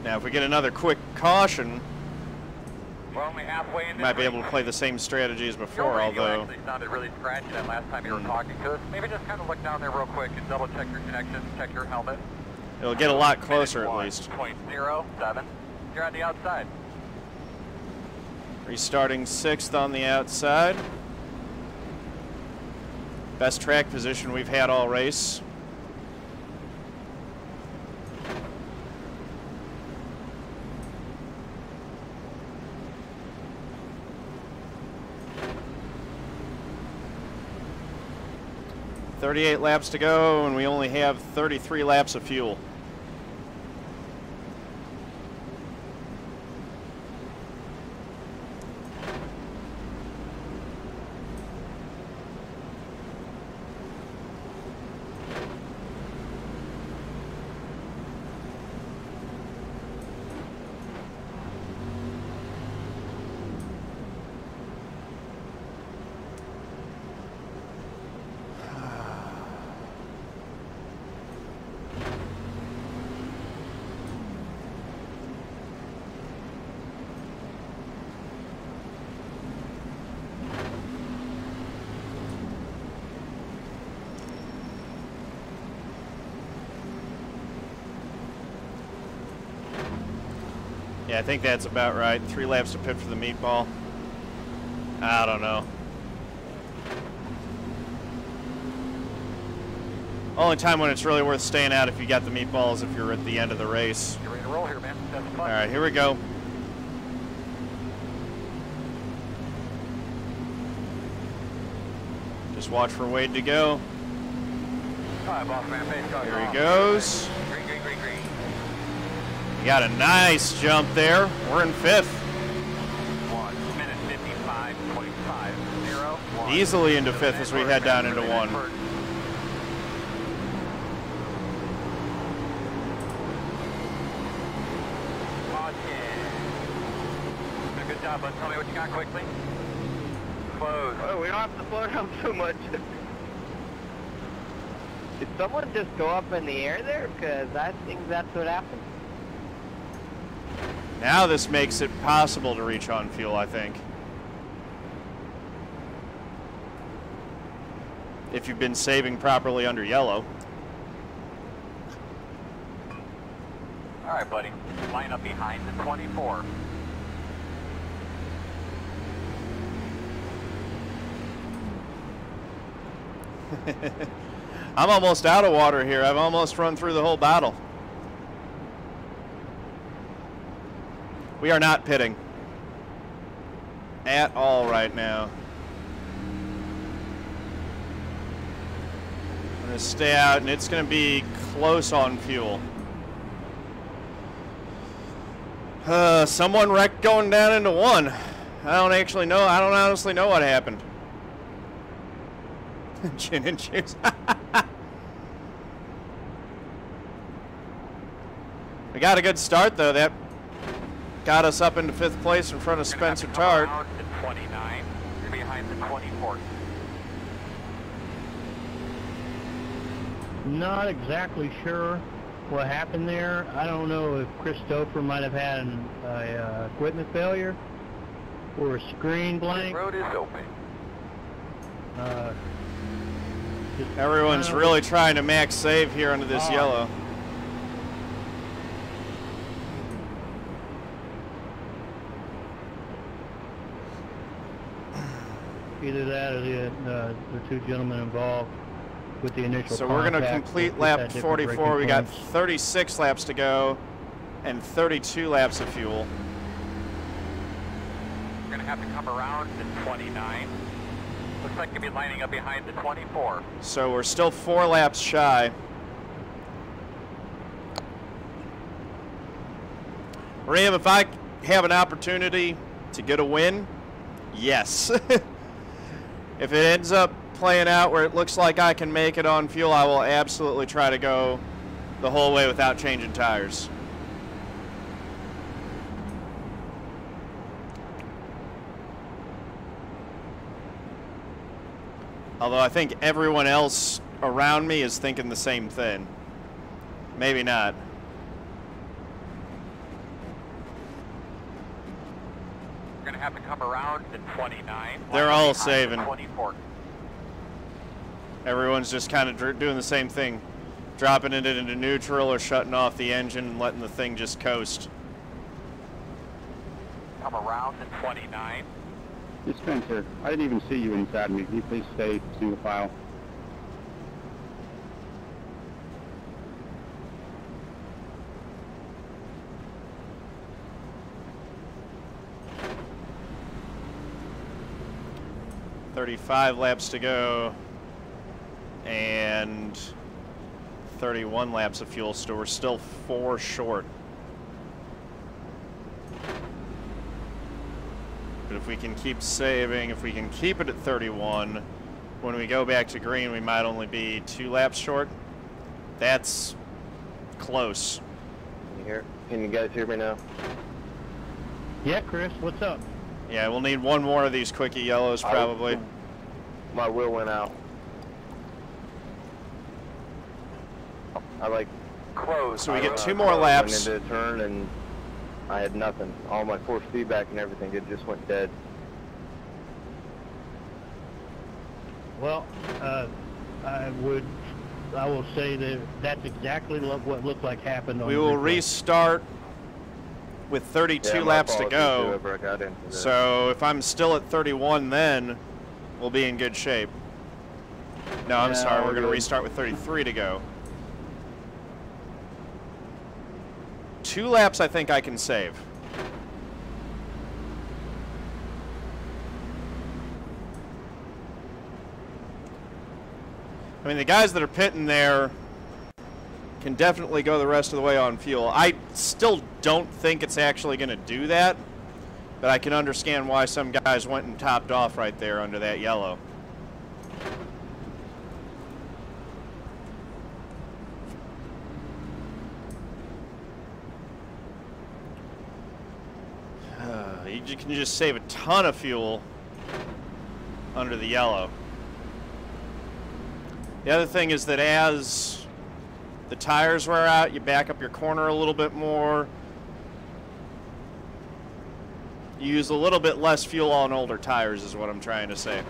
S2: Now, if we get another quick caution,
S1: We're only halfway in.
S2: might be able to play the same strategy as before, although
S1: actually sounded really scratchy that last time you were talking to us. Maybe just kind of look down there real quick and double check your connection, check your helmet.
S2: it'll get a lot closer at least.
S1: 0.07. You're on the outside.
S2: Restarting 6th on the outside. Best track position we've had all race. .38 laps to go, and we only have 33 laps of fuel. Yeah, I think that's about right. 3 laps to pit for the meatball. I don't know. Only time when it's really worth staying out if you got the meatballs if you're at the end of the race.
S1: You're ready to roll here, man. That's fun.
S2: All right, here we go. Just watch for Wade to go.
S1: All right, boss man, pace car.
S2: Here he goes.
S1: Green, green, green, green.
S2: You got a nice jump there. We're in 5th.
S1: 1 minute 55.50.
S2: Easily into 5th as we head down into 1.
S1: Good job, bud. Tell me what you got quickly. Close.
S6: Oh, we don't have to slow down so much. Did someone just go up in the air there? Because I think that's what happened.
S2: Now this makes it possible to reach on fuel, I think. If you've been saving properly under yellow.
S1: All right, buddy. Line up behind the 24.
S2: I'm almost out of water here. I've almost run through the whole bottle. We are not pitting at all right now. I'm going to stay out, and it's going to be close on fuel. Someone wrecked going down into 1. I don't actually know. I don't honestly know what happened. Gin and juice. We got a good start, though. That got us up into 5th place in front of Spencer Tart.
S1: 29. You're behind the 24th.
S3: Not exactly sure what happened there. I don't know if Christopher might have had an equipment failure or a screen blank.
S1: The road is open.
S2: Everyone's really trying to max save here under this yellow.
S3: Either that or the two gentlemen involved with the initial
S2: So we're going to
S3: contact
S2: complete
S3: that
S2: lap
S3: different
S2: 44.
S3: braking
S2: We got
S3: points.
S2: 36 laps to go and 32 laps of fuel.
S1: You're going to have to come around to 29. Looks like you'll be lining up behind the 24.
S2: So we're still 4 laps shy. Ram, if I have an opportunity to get a win, yes. If it ends up playing out where it looks like I can make it on fuel, I will absolutely try to go the whole way without changing tires. Although I think everyone else around me is thinking the same thing. Maybe not.
S1: You're going to have to come around to 29.
S2: They're all saving.
S1: 24.
S2: Everyone's just kind of doing the same thing. Dropping it into neutral or shutting off the engine and letting the thing just coast.
S1: Come around to 29.
S7: Hey, Spencer, I didn't even see you inside me. Can you please stay single file?
S2: .35 laps to go and 31 laps of fuel, so we're still 4 short. But if we can keep saving, if we can keep it at 31, when we go back to green, we might only be 2 laps short. That's close.
S8: Can you guys hear me now?
S3: Yeah, Chris, what's up?
S2: Yeah, we'll need one more of these quickie yellows probably.
S8: My wheel went out.
S1: Close.
S2: So we get 2 more laps.
S8: I went into a turn and I had nothing. All my force feedback and everything, it just went dead.
S3: Well, I will say that that's exactly what looked like happened on
S2: We
S3: the
S2: will
S3: replay.
S2: restart with 32
S8: Yeah, my
S2: laps to
S8: apologies
S2: go.
S8: whoever I got into this.
S2: So if I'm still at 31 then, we'll be in good shape. No, I'm
S3: Yeah,
S2: sorry, we're
S3: we're
S2: going to
S3: good.
S2: restart with 33 to go. 2 laps I think I can save. I mean, the guys that are pitting there can definitely go the rest of the way on fuel. I still don't think it's actually going to do that, but I can understand why some guys went and topped off right there under that yellow. You can just save a ton of fuel under the yellow. The other thing is that as the tires wear out, you back up your corner a little bit more. You use a little bit less fuel on older tires is what I'm trying to say.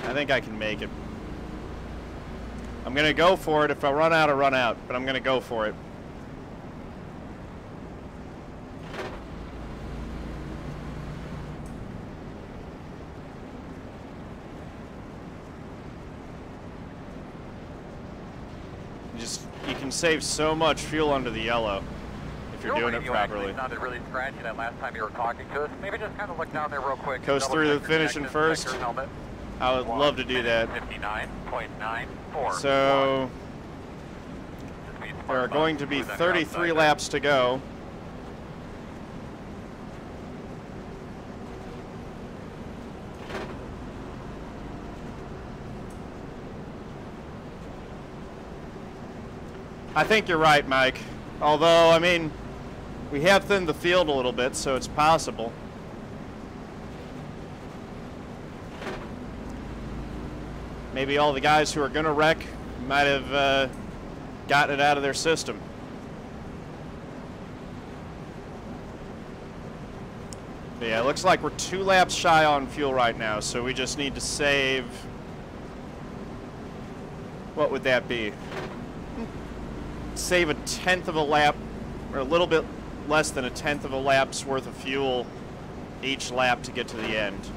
S2: I think I can make it. I'm going to go for it. If I run out, I run out, but I'm going to go for it. You can save so much fuel under the yellow if you're doing it properly.
S1: It sounded really scratchy that last time you were talking to us. Maybe just kind of look down there real quick.
S2: Coast through the finishing first.
S1: Helmet.
S2: I would love to do that.
S1: 59.94.
S2: So there are going to be 33 laps to go. I think you're right, Mike. Although, I mean, we have thinned the field a little bit, so it's possible. Maybe all the guys who are going to wreck might have gotten it out of their system. But yeah, it looks like we're 2 laps shy on fuel right now, so we just need to save... What would that be? Save a 1/10 of a lap, or a little bit less than a 1/10 of a lap's worth of fuel each lap to get to the end.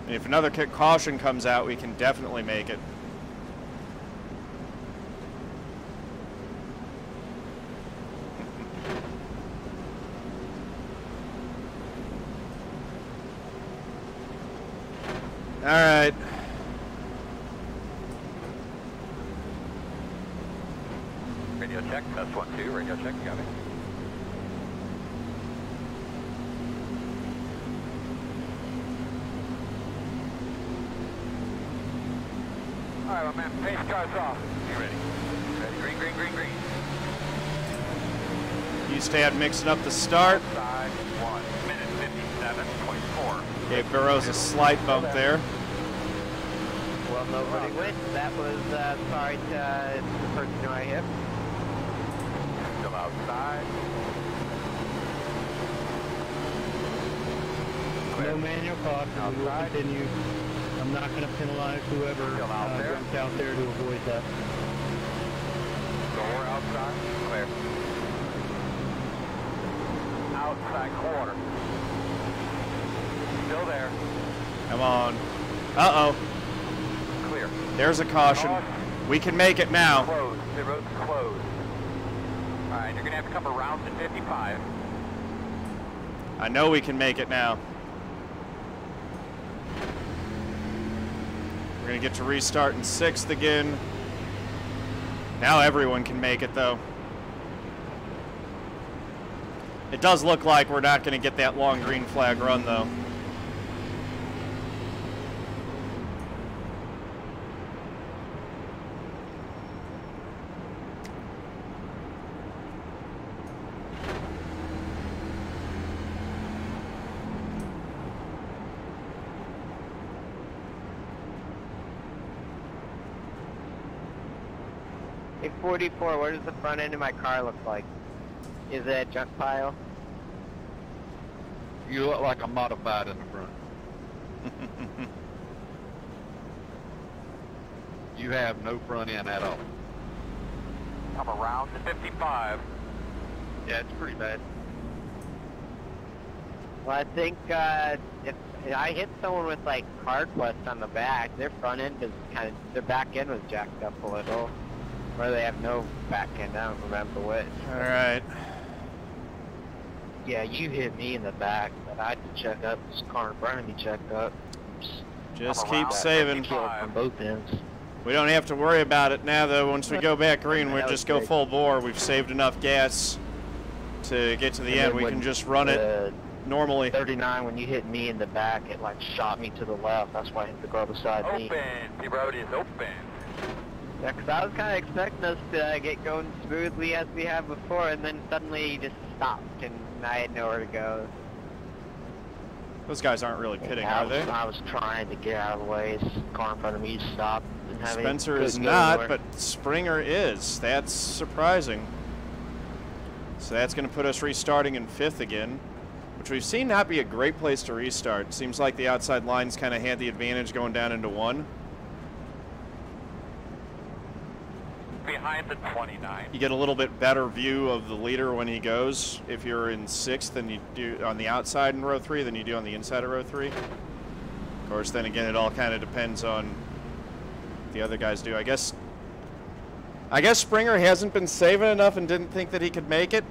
S2: And if another caution comes out, we can definitely make it. All right.
S1: Radio check, test 1-2, radio check, you got me. All right, my man, pace car's off. You ready? Ready, green, green, green, green.
S2: Hustad mixing up the start.
S1: Side 1 minute 57.4.
S2: Gave Burroughs a slight bump there.
S6: Well, nobody went. That was sorry to the person who I hit.
S1: Still outside.
S3: No manual caution. We will continue. I'm not going to penalize whoever jumps out there to avoid that.
S1: Door outside. Clear. Outside quarter. Still there.
S2: Come on. Uh-oh.
S1: Clear.
S2: There's a caution. We can make it now.
S1: Closed. The road's closed. All right, you're going to have to come around to 55.
S2: I know we can make it now. We're going to get to restart in 6th again. Now everyone can make it, though. It does look like we're not going to get that long green flag run, though.
S6: Hey, 44, what does the front end of my car look like? Is it a junk pile?
S9: You look like a modified in the front. You have no front end at all.
S1: Come around to 55.
S9: Yeah, it's pretty bad.
S6: Well, I think if I hit someone with like CardQuest on the back, their front end is kind of, their back end was jacked up a little. Or they have no back end, I don't remember which.
S2: All right.
S3: Yeah, you hit me in the back, but I had to check up. This car in front of me checked up.
S2: Just keep saving.
S3: On both ends.
S2: We don't have to worry about it now, though. Once we go back green, we'll just go full bore. We've saved enough gas to get to the end. We can just run it normally.
S3: 39, when you hit me in the back, it like shot me to the left. That's why I hit the girl beside me.
S1: Open. The road is open.
S6: Yeah, because I was kind of expecting us to get going smoothly as we have before, and then suddenly you just stopped, and I had nowhere to go.
S2: Those guys aren't really pitting, are they?
S3: I was trying to get out of the way. This car in front of me stopped.
S2: Spencer is not, but Springer is. That's surprising. So that's going to put us restarting in 5th again, which we've seen not be a great place to restart. Seems like the outside lines kind of had the advantage going down into 1.
S1: Behind the 29.
S2: You get a little bit better view of the leader when he goes if you're in 6th than you do on the outside in row 3 than you do on the inside of row 3. Of course, then again, it all kind of depends on what the other guys do. I guess I guess Springer hasn't been saving enough and didn't think that he could make it.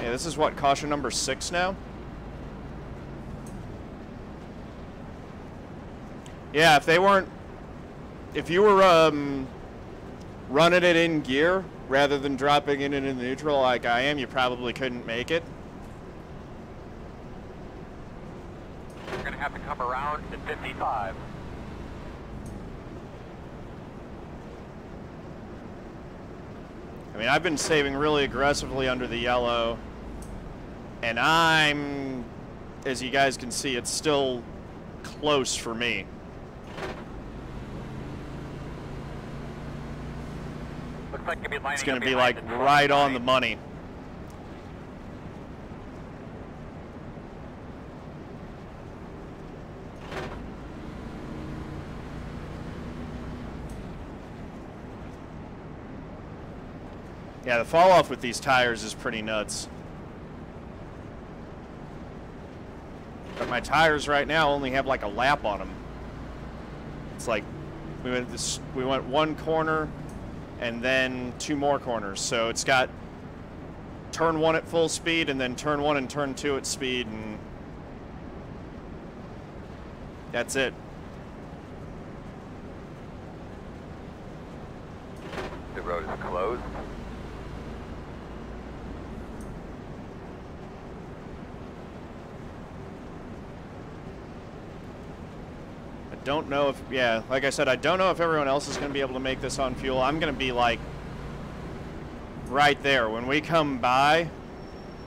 S2: Yeah, this is what, caution number 6 now? Yeah, if you were running it in gear rather than dropping it in neutral like I am, you probably couldn't make it.
S1: You're going to have to come around at 55.
S2: I mean, I've been saving really aggressively under the yellow, and I'm, as you guys can see, it's still close for me.
S1: Looks like you'll be lining
S2: It's going
S1: up
S2: to be
S1: behind
S2: like
S1: the
S2: right on
S1: line.
S2: the money. Yeah, the fall off with these tires is pretty nuts. But my tires right now only have like a lap on them. It's like we went one corner and then 2 more corners. So it's got turn 1 at full speed and then turn 1 and turn 2 at speed, and that's it.
S1: The road is closed.
S2: Don't know if, yeah, like I said, I don't know if everyone else is going to be able to make this on fuel. I'm going to be like right there. When we come by,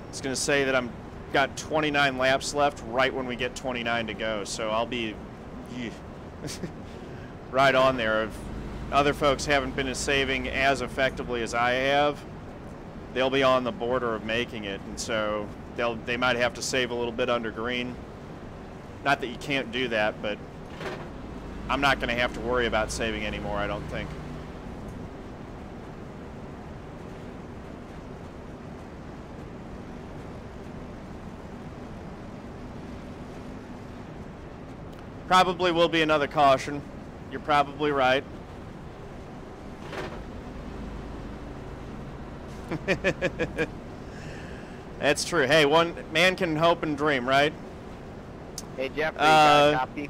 S2: it's going to say that I'm got 29 laps left right when we get 29 to go. So I'll be right on there. If other folks haven't been saving as effectively as I have, they'll be on the border of making it. And so they might have to save a little bit under green. Not that you can't do that, but I'm not going to have to worry about saving anymore, I don't think. Probably will be another caution. You're probably right. That's true. Hey, one man can hope and dream, right?
S6: Hey, Jeffrey, got a copy?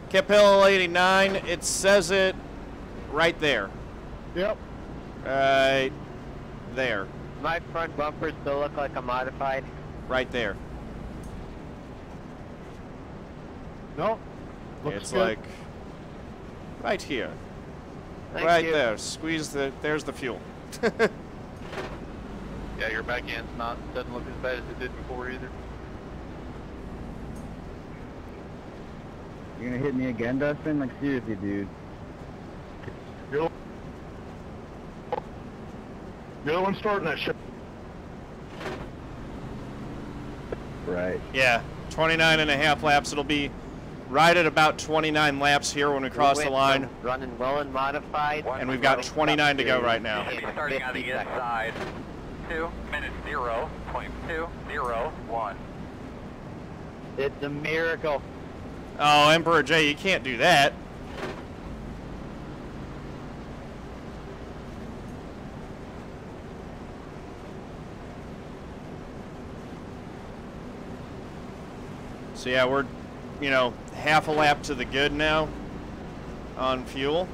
S2: Kip Hill 89, it says it right there.
S5: Yep.
S2: Right there.
S6: My front bumpers still look like a modified.
S2: Right there.
S5: No. Looks
S2: It's
S5: good.
S2: like right here.
S6: Thank
S2: right
S6: you.
S2: there. Squeeze there's the fuel.
S9: Yeah, your back end's doesn't look as bad as it did before either.
S7: You're gonna hit me again, Dustin? Like, seriously, dude.
S5: You're the one starting that shit.
S7: Right.
S2: Yeah, 29 and a half laps. It'll be right at about 29 laps here when we cross the line.
S6: Running well and modified.
S2: And we've got 29 to go right now.
S1: You're going to be starting on the inside. 2 minutes 0.201.
S6: It's a miracle.
S2: Oh, Emperor J, you can't do that. So yeah, we're, half a lap to the good now on fuel.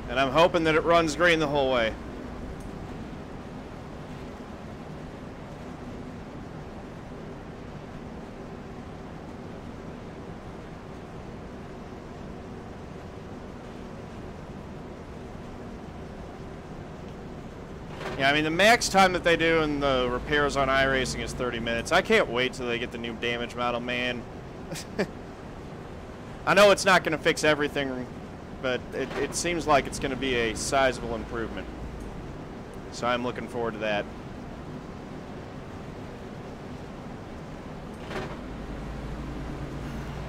S2: And I'm hoping that it runs green the whole way. Yeah, I mean, the max time that they do in the repairs on iRacing is 30 minutes. I can't wait till they get the new damage model, man. I know it's not going to fix everything, but it seems like it's going to be a sizable improvement. So I'm looking forward to that.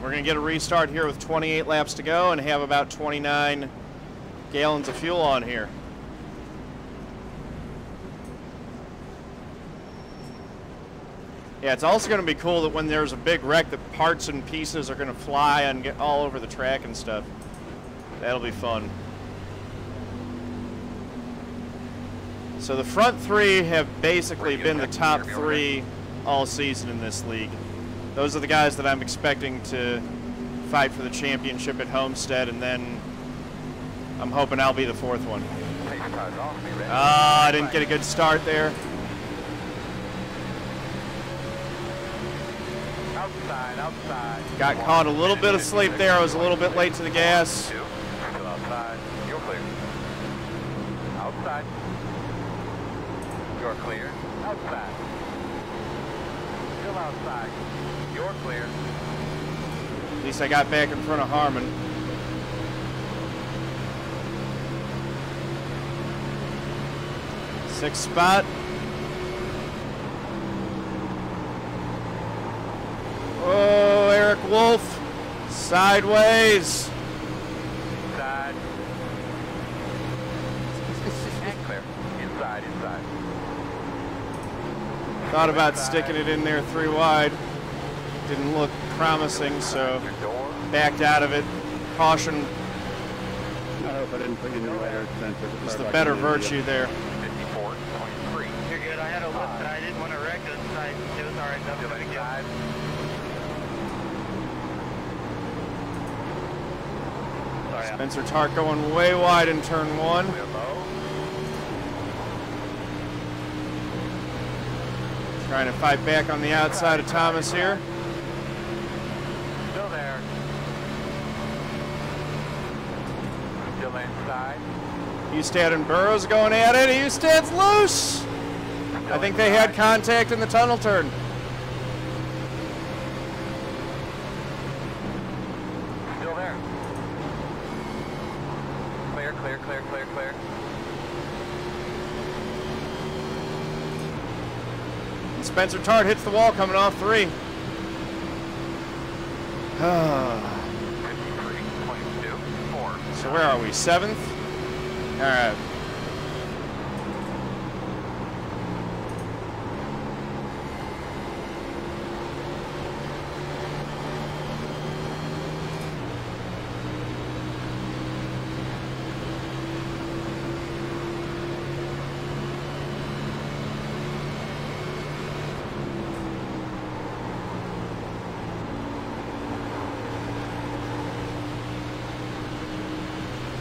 S2: We're going to get a restart here with 28 laps to go and have about 29 gallons of fuel on here. Yeah, it's also going to be cool that when there's a big wreck, that parts and pieces are going to fly and get all over the track and stuff. That'll be fun. So the front three have basically been the top three all season in this league. Those are the guys that I'm expecting to fight for the championship at Homestead, and then I'm hoping I'll be the fourth one. I didn't get a good start there.
S1: Outside, outside.
S2: Got caught a little bit asleep there. I was a little bit late to the gas.
S1: Still outside. You're clear. Outside. You're clear. Outside. Still outside. You're clear.
S2: At least I got back in front of Harmon. Sixth spot. Oh, Aric Wolf. Sideways.
S1: Inside. And clear. Inside, inside.
S2: Thought about sticking it in there 3 wide. Didn't look promising, so backed out of it. Caution
S7: I hope I didn't put you in the later sensor.
S2: is the better virtue there.
S1: 54.3.
S10: You're good. I had a lift and I didn't want to wreck it. It was alright. Nothing to get. Sorry.
S2: Spencer Tart going way wide in turn 1. Trying to fight back on the outside of Thomas here.
S1: Still there. Still inside.
S2: Hustad and Burroughs going at it. Hustad's loose. I think they had contact in the tunnel turn.
S1: Still there. Clear, clear, clear, clear, clear.
S2: Spencer Tart hits the wall coming off 3.
S1: 53.2. 4.
S2: So where are we? 7th? All right.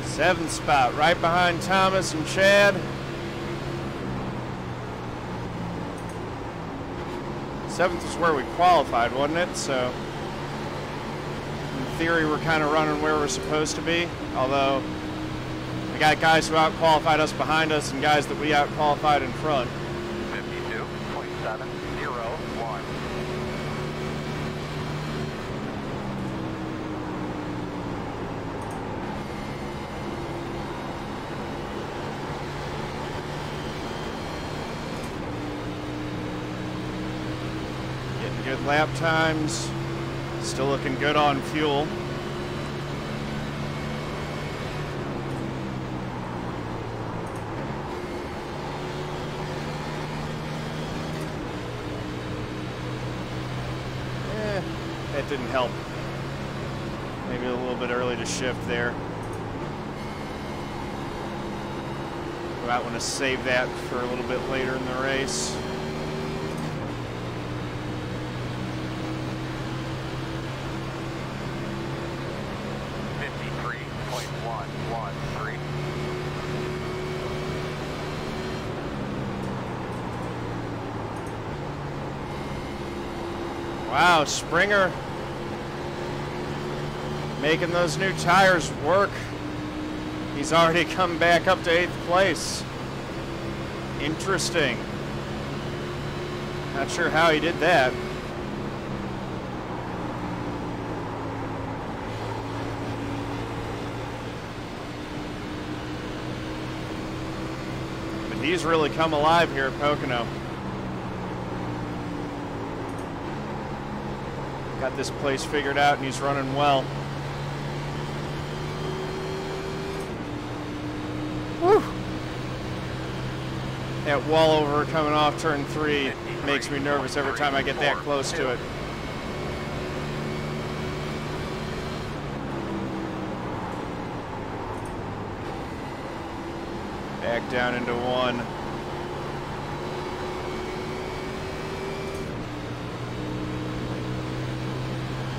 S2: Seventh spot, right behind Thomas and Chad. Seventh is where we qualified, wasn't it? So, in theory, we're kind of running where we're supposed to be. Although, we got guys who out-qualified us behind us and guys that we out-qualified in front.
S1: 52.701.
S2: Good lap times. Still looking good on fuel. That didn't help. Maybe a little bit early to shift there. We might want to save that for a little bit later in the race. Wow, Springer making those new tires work. He's already come back up to 8th place. Interesting. Not sure how he did that. But he's really come alive here at Pocono. Got this place figured out and he's running well. Woo! That wall over coming off turn 3 makes me nervous every time I get that close to it. Back down into 1.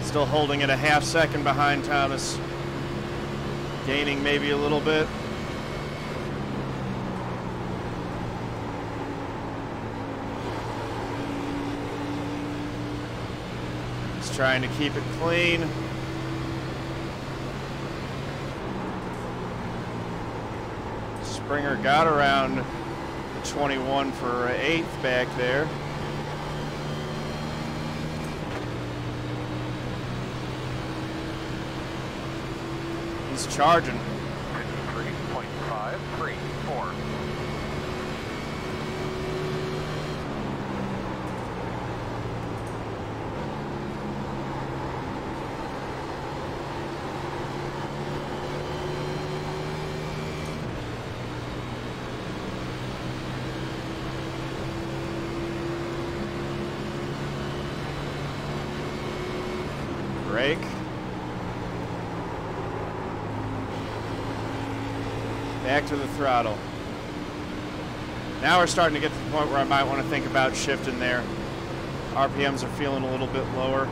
S2: Still holding it a half second behind Thomas. Gaining maybe a little bit. Just trying to keep it clean. Springer got around the 21 for 8th back there. He's charging.
S1: 53.534.
S2: Brake. Back to the throttle. Now we're starting to get to the point where I might want to think about shifting there. RPMs are feeling a little bit lower.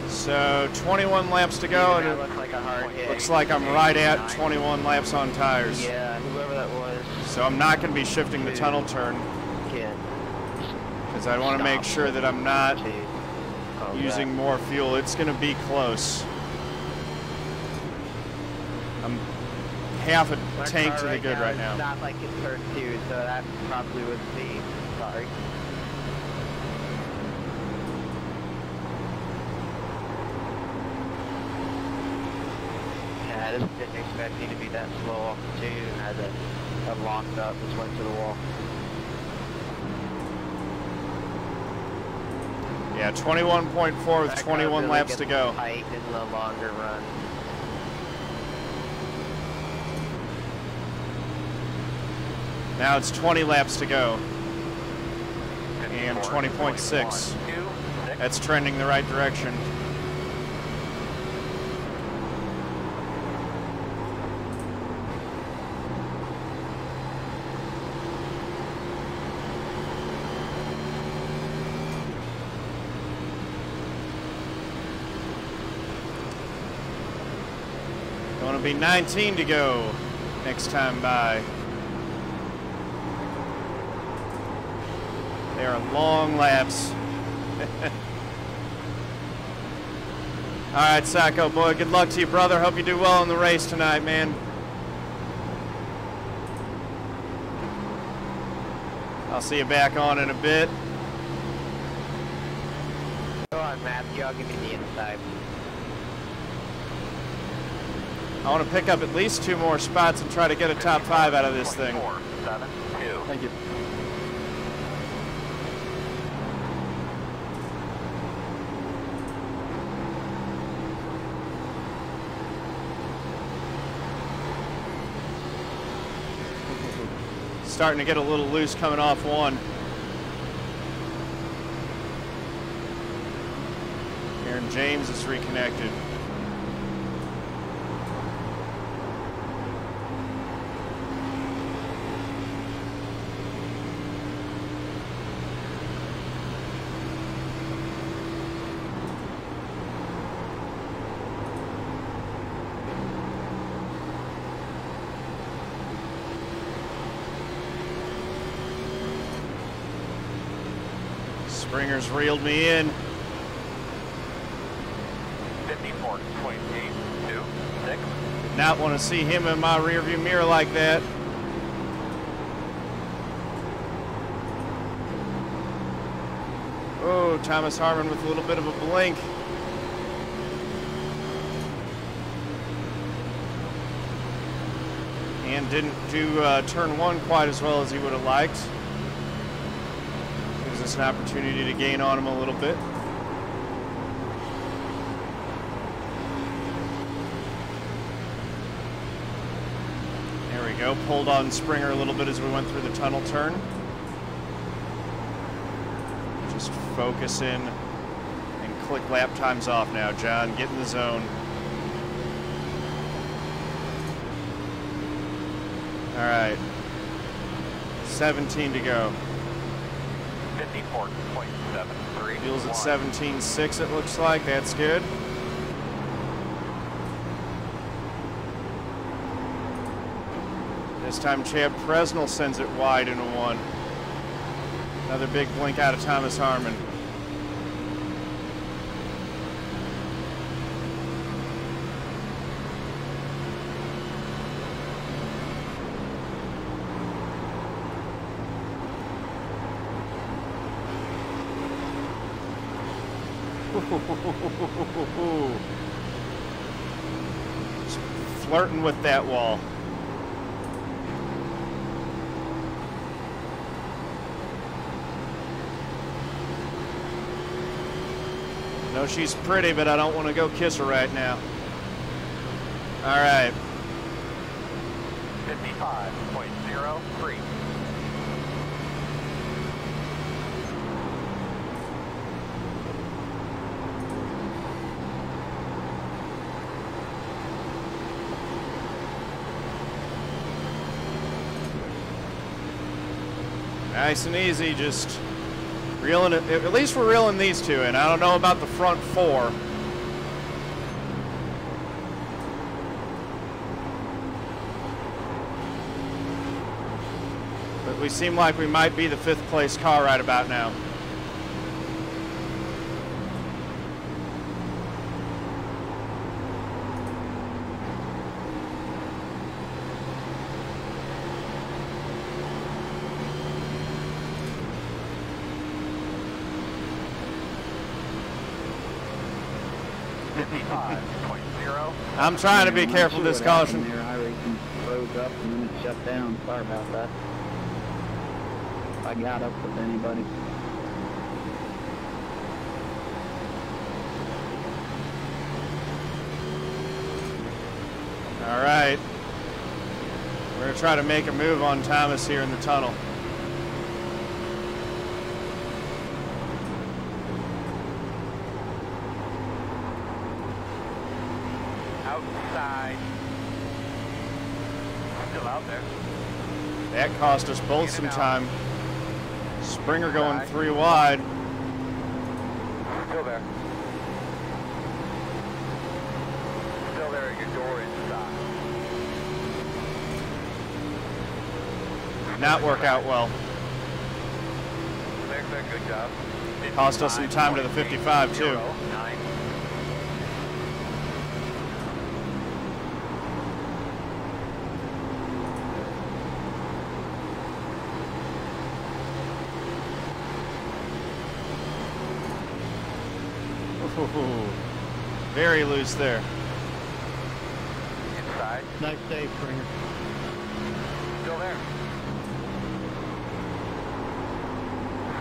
S2: So 21 laps to go, and it looks like I'm right at 21 laps on tires.
S6: Yeah, whoever that was.
S2: So I'm not going to be shifting the tunnel turn because I want to make sure that I'm not using more fuel. It's going to be close. I'm half a tank to the good right now.
S6: Not like it's turn 2, so that probably would be. Sorry. I just didn't expect me to be that slow off the 2 and had to have locked up, just went to the wall.
S2: Yeah, 21.4 with 21
S6: really
S2: laps to go.
S6: Tight in the longer run.
S2: Now it's 20 laps to go. And 20.6. That's trending the right direction. Going to be 19 to go next time by. They are long laps. All right, Sacco boy, good luck to you, brother. Hope you do well in the race tonight, man. I'll see you back on in a bit.
S6: Go on, Matthew. I'll give you the inside.
S2: I want to pick up at least 2 more spots and try to get a top 5 out of this thing.
S1: 472.
S7: Thank you.
S2: Starting to get a little loose coming off 1. Aaron James is reconnected. Springer's reeled me in.
S1: 54.826.
S2: Did not want to see him in my rearview mirror like that. Oh, Thomas Harmon with a little bit of a blink. And didn't do turn 1 quite as well as he would have liked. Gives us an opportunity to gain on him a little bit. There we go. Pulled on Springer a little bit as we went through the tunnel turn. Just focus in and click lap times off now, John. Get in the zone. All right. 17 to go.
S1: 54.73.
S2: Fuel's at 17.6, it looks like. That's good. This time Chad Presnell sends it wide in a 1. Another big blink out of Thomas Harmon. Just flirting with that wall. No, she's pretty, but I don't want to go kiss her right now. All right.
S1: 55.03.
S2: Nice and easy, just reeling it. At least we're reeling these two in. I don't know about the front 4. But we seem like we might be the 5th place car right about now. I'm trying to be careful this caution.
S3: iRacing froze up and then it shut down. Sorry about that. If I got up with anybody.
S2: All right. We're going to try to make a move on Thomas here in the tunnel.
S1: Outside. Still out there.
S2: That cost us both some time. Springer going 3 wide.
S1: Still there. Still there at your door inside.
S2: Not work out well.
S1: There, good job.
S2: Cost us some time to the 55 too.
S1: 9.
S2: Very loose there.
S1: Inside.
S3: Nice save, Springer.
S1: Still there.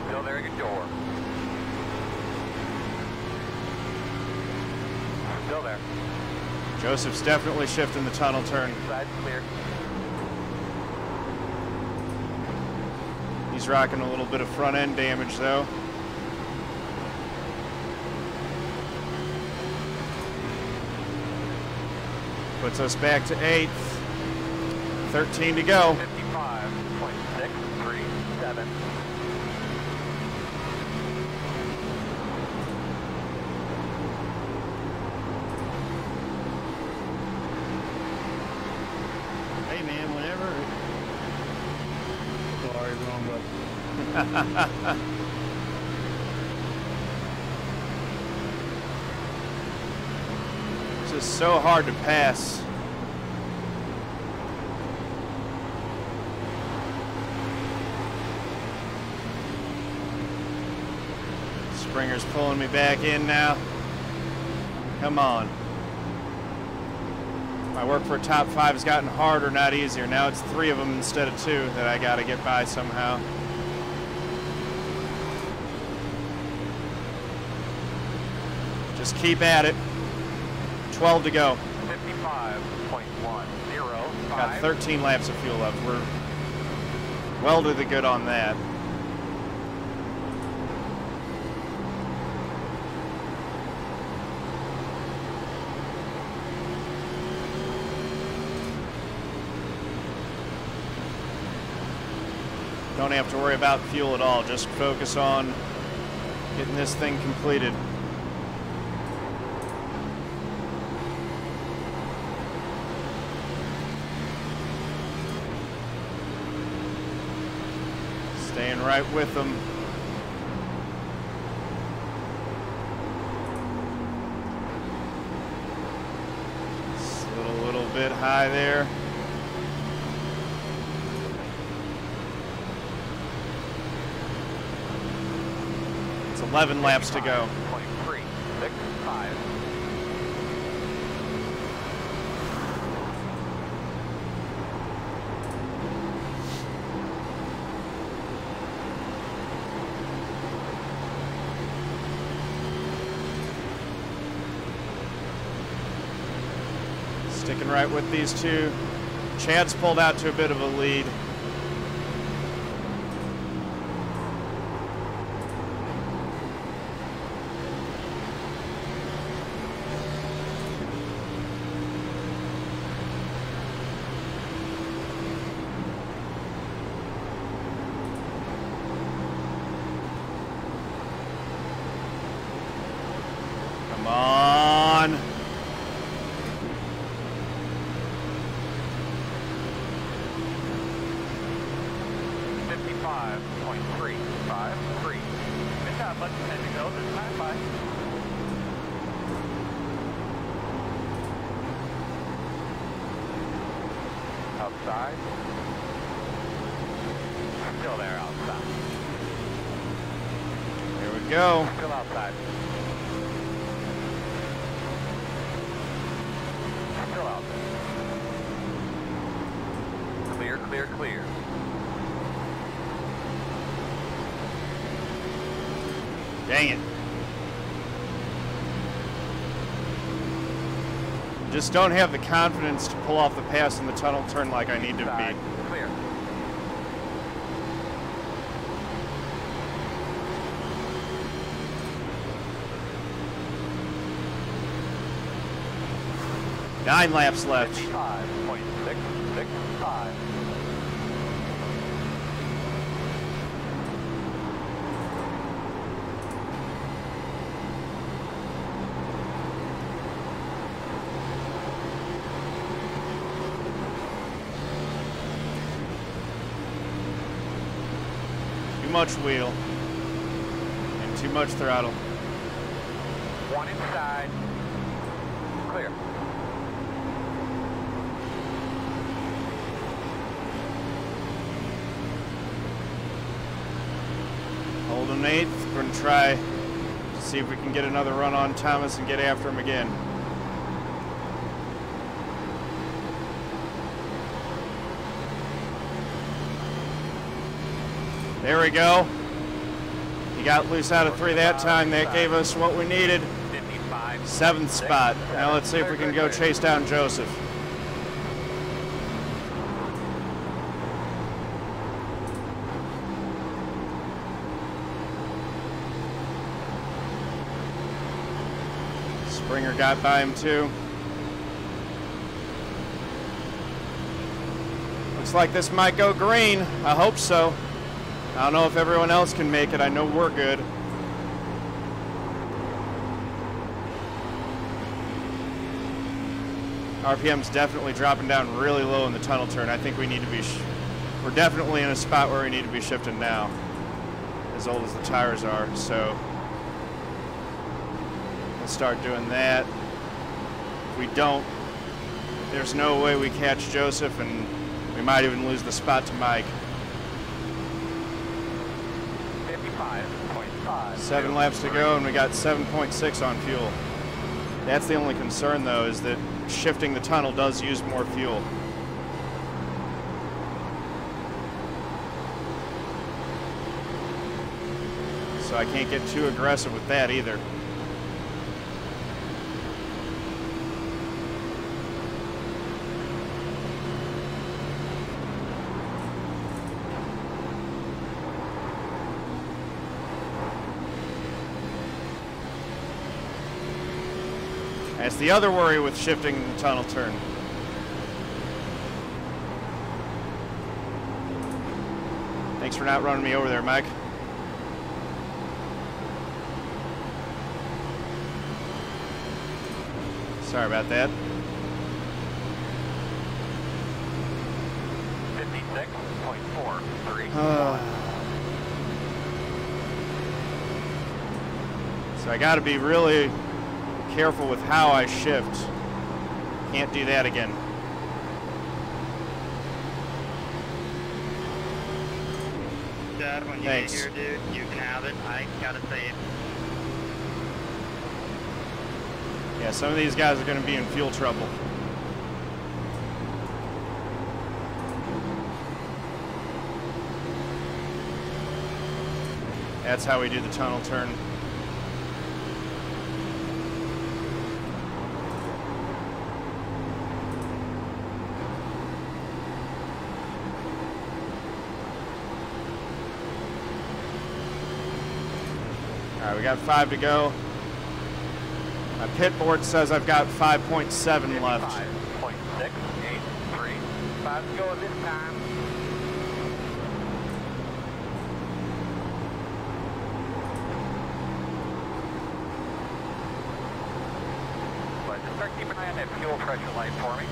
S1: Still there at your door. Still there.
S2: Joseph's definitely shifting the tunnel turn.
S1: Inside clear.
S2: He's rocking a little bit of front end damage though. Puts us back to 8th. 13 to go.
S1: 55.637.
S3: Hey man, whenever. Sorry, wrong button.
S2: It's just so hard to pass. Springer's pulling me back in now. Come on. My work for a top 5 has gotten harder, not easier. Now it's 3 of them instead of 2 that I got to get by somehow. Just keep at it. 12 to go.
S1: 55.105.
S2: Got 13 laps of fuel left. We're well to the good on that. Don't have to worry about fuel at all. Just focus on getting this thing completed. Staying right with them. Slid a little bit high there. It's 11 laps to go.
S1: 23.65.
S2: Sticking right with these two. Chad's pulled out to a bit of a lead. Come on.
S1: Good job, bud. As you go, this time by. Outside. Still there outside.
S2: There we go.
S1: Still outside. Still out there. Clear, clear, clear.
S2: Dang it. Just don't have the confidence to pull off the pass in the tunnel turn like I need to be.
S1: Clear.
S2: Nine laps left.
S1: 55.665.
S2: Too much wheel. And too much throttle.
S1: One inside. Clear.
S2: Holding 8th. We're going to try to see if we can get another run on Thomas and get after him again. There we go. He got loose out of 3 that time. That gave us what we needed. 7th spot. Now let's see if we can go chase down Joseph. Springer got by him too. Looks like this might go green. I hope so. I don't know if everyone else can make it. I know we're good. RPM's definitely dropping down really low in the tunnel turn. I think we need to be, we're definitely in a spot where we need to be shifting now, as old as the tires are, so we'll start doing that. If we don't, there's no way we catch Joseph, and we might even lose the spot to Mike.
S1: 55.5.
S2: 7 laps to go, and we got 7.6 on fuel. That's the only concern, though, is that shifting the tunnel does use more fuel. So I can't get too aggressive with that either. That's the other worry with shifting the tunnel turn. Thanks for not running me over there, Mike. Sorry about that.
S1: 56.431.
S2: So I got to be really careful with how I shift. Can't do that again.
S10: Dad, when you
S2: Thanks.
S10: get here, dude, you can have it. I gotta say it.
S2: Yeah, some of these guys are going to be in fuel trouble. That's how we do the tunnel turn. All right, we got 5 to go. My pit board says I've got 5.7 left.
S1: 5.683. 5 to go this time. But just start keeping an eye on that fuel pressure light for me.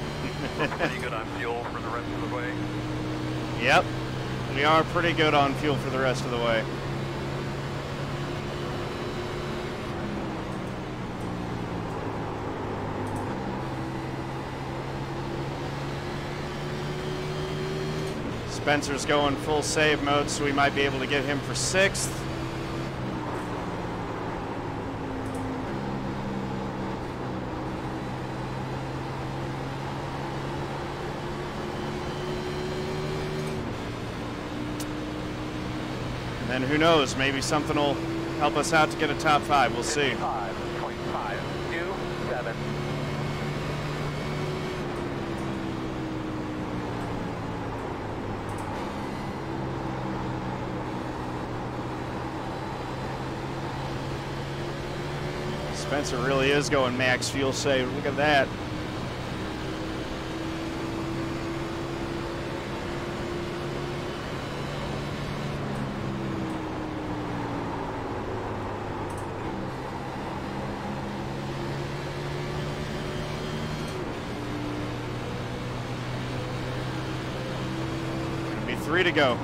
S1: We're pretty good on fuel for the rest of the way.
S2: Yep, we are pretty good on fuel for the rest of the way. Spencer's going full save mode, so we might be able to get him for 6th. And then who knows, maybe something will help us out to get a top 5. We'll see.
S1: 5.527.
S2: Spencer really is going max fuel save. Look at that. Gonna be 3 to go.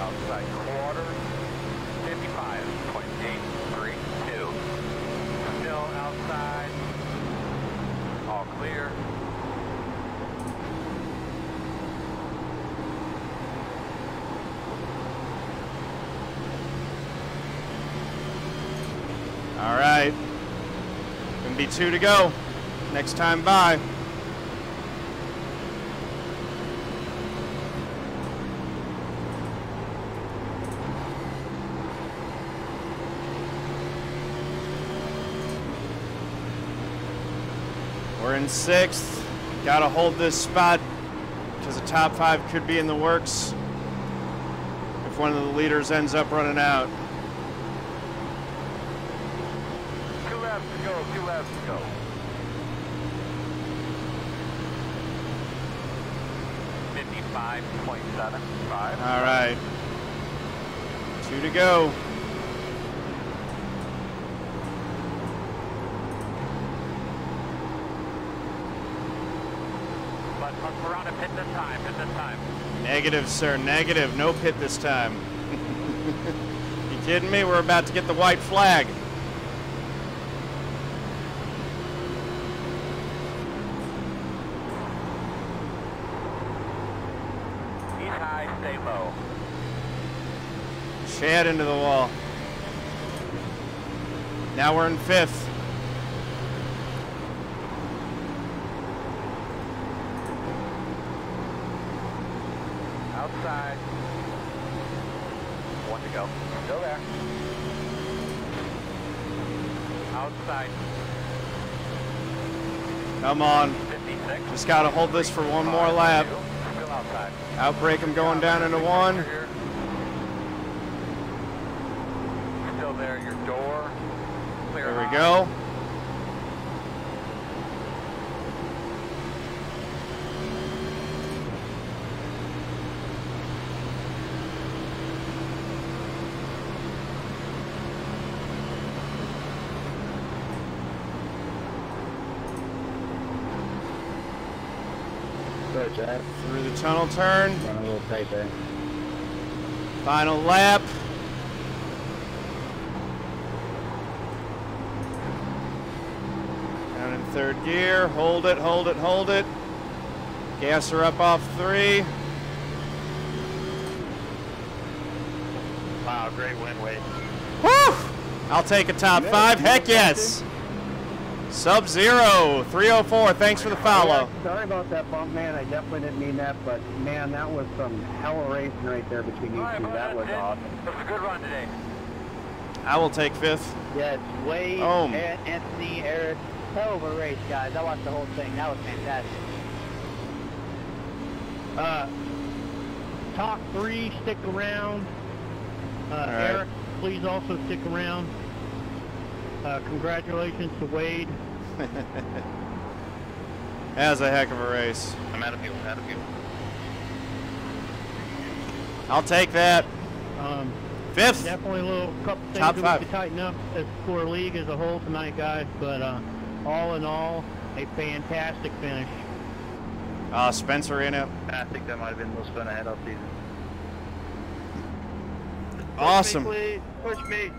S1: Outside quarter, 55.832. Still outside. All clear.
S2: All right. Gonna be 2 to go. Next time by. We're in 6th. Gotta hold this spot because the top 5 could be in the works if one of the leaders ends up running out.
S1: 2 laps to go, 2 laps to go. .75.
S2: All right. 2 to go.
S1: We're on a pit this time,
S2: Negative, sir, negative. No pit this time. You kidding me? We're about to get the white flag.
S1: He's high, stay low.
S2: Shad into the wall. Now we're in 5th.
S1: Outside. 1 to go. Still there. Outside.
S2: Come on.
S1: 86.
S2: Just got to hold this for one more lap.
S1: Still outside.
S2: Outbrake him going down into one.
S1: Still there, your door. Clear.
S2: There we go.
S7: Good, Jack.
S2: Through the tunnel turn.
S7: Run a little tight there.
S2: Final lap. Down in third gear. Hold it, hold it, hold it. Gas her up off 3.
S8: Wow, great wind wait.
S2: Woo! I'll take a top 5. Heck yes. Sub-Zero 304. Thanks for the follow.
S5: Sorry about that bump, man. I definitely didn't mean that, but man, that was some hell of a racing right there between you two. That was awesome.
S1: That was a good run today.
S2: I will take 5th.
S6: Yeah, it's Wade, Anthony, Eric. Hell of a race, guys. I watched the whole thing. That was fantastic.
S3: Top 3, stick around.
S2: right.
S3: Eric, please also stick around. Congratulations to Wade.
S2: That was a heck of a race.
S8: I'm out of fuel, out of fuel.
S2: I'll take that. 5th.
S3: Definitely a little couple things
S2: Top
S3: that
S2: 5.
S3: we could tighten up as for a league as a whole tonight, guys. But all in all, a fantastic finish.
S2: Spencer in it.
S4: I think that might have been the most fun I had all season.
S2: Awesome.
S10: Push me, please. Push me.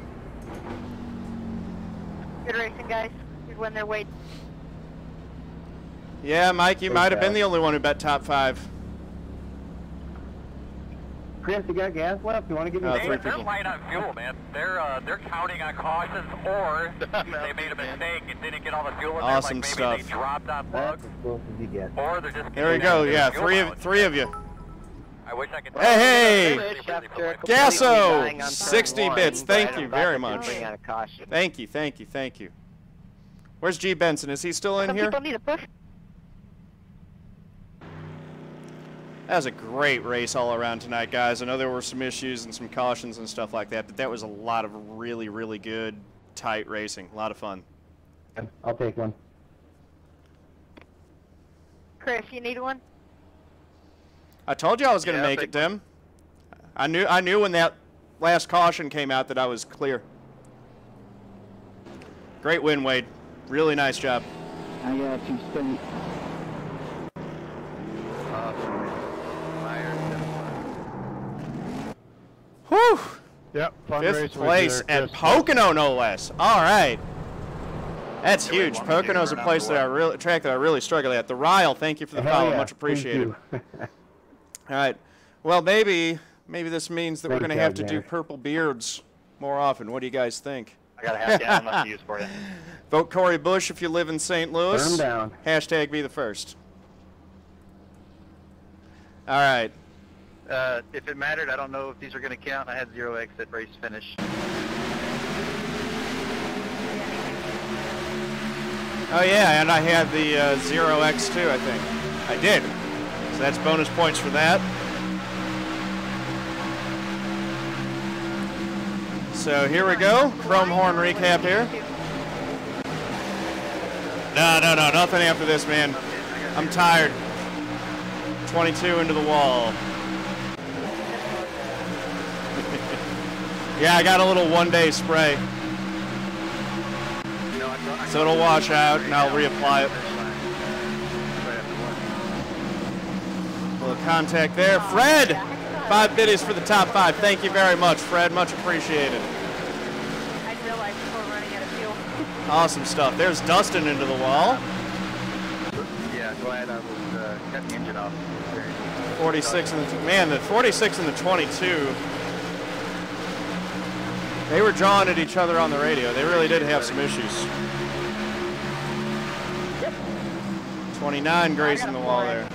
S6: Good racing, guys. Good win there, Wade.
S2: Yeah, Mike, you might have been the only one who bet top 5.
S5: Chris, you got gas left? You want to give me
S2: Oh,
S5: a
S2: 3
S1: They're
S2: people.
S1: light on fuel, man. They're counting on cautions, or they made a mistake and didn't get all the fuel in there.
S2: Awesome
S1: Like maybe
S2: stuff.
S1: they dropped on
S5: That's
S1: plugs,
S5: as close as you get.
S1: or they're just.
S2: There we go. Yeah, three of you.
S1: I wish I could.
S2: Hey,
S6: After
S2: Gasso,
S6: completely dying on turn
S2: 60
S6: one,
S2: bits.
S6: but
S2: Thank you
S6: about
S2: very
S6: to
S2: much.
S6: bring out a caution.
S2: Thank you, thank you, thank you. Where's G. Benson? Is he still in
S6: Some
S2: here?
S6: people need a push.
S2: That was a great race all around tonight, guys. I know there were some issues and some cautions and stuff like that, but that was a lot of really, really good, tight racing. A lot of fun.
S5: I'll take one.
S6: Chris, you need one?
S2: I told you I was going to make it, Tim. I knew when that last caution came out that I was clear. Great win, Wade. Really nice job.
S7: I got you, Spencer.
S2: Whew!
S5: Yep, fun
S2: 5th
S5: race
S2: place
S5: right there,
S2: at
S5: Chris.
S2: Pocono, no less. All right. That's
S4: Yeah, we
S2: huge.
S4: won.
S2: Pocono's a
S4: We're
S2: place that
S4: number
S2: a track that I really struggle at. The Ryle, thank you for the
S5: Hell
S2: follow.
S5: yeah,
S2: Much appreciated.
S5: thank you.
S2: All right. Well, maybe this means that we're
S5: Great
S2: going to have
S5: job,
S2: to do
S5: Derek.
S2: purple beards more often. What do you guys think?
S4: I got a half gallon left to use for you.
S2: Vote Corey Bush if you live in St. Louis.
S5: Burn 'em down.
S2: Hashtag be the first. All right.
S4: If it mattered, I don't know if these are going to count. I had 0x at race finish.
S2: Oh, yeah, and I had the 0x too, I think. I did. So that's bonus points for that. So here we go. Chrome horn recap here. No, nothing after this, man. I'm tired. 22 into the wall. Yeah, I got a little one-day spray. So it'll wash out, and I'll reapply it. A little contact there. Fred! 5 biddies for the top 5. Thank you very much, Fred. Much appreciated.
S6: I realized before running out of fuel.
S2: Awesome stuff. There's Dustin into the wall.
S4: Yeah, glad I was cutting the engine off.
S2: 46 and the, man, the 46 and the 22. They were jawing at each other on the radio. They really did have some issues. 29 grazing the wall there.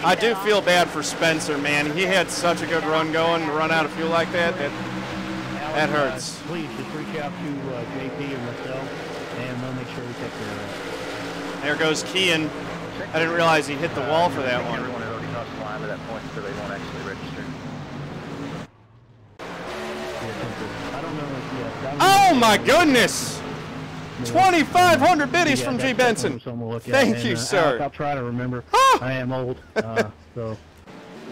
S2: I do feel bad for Spencer, man. He had such a good run going. To run out of fuel like that, that hurts.
S3: Please just reach out to JP or myself, and they'll make sure we take care of
S2: There goes Kean. I didn't realize he hit the wall for that one.
S4: Everyone had already crossed the line by that point, so they won't actually register.
S3: I don't know if
S2: Oh my goodness! 2,500 biddies from G. Benson. Thank you, sir.
S3: I'll try to remember. I am old, so.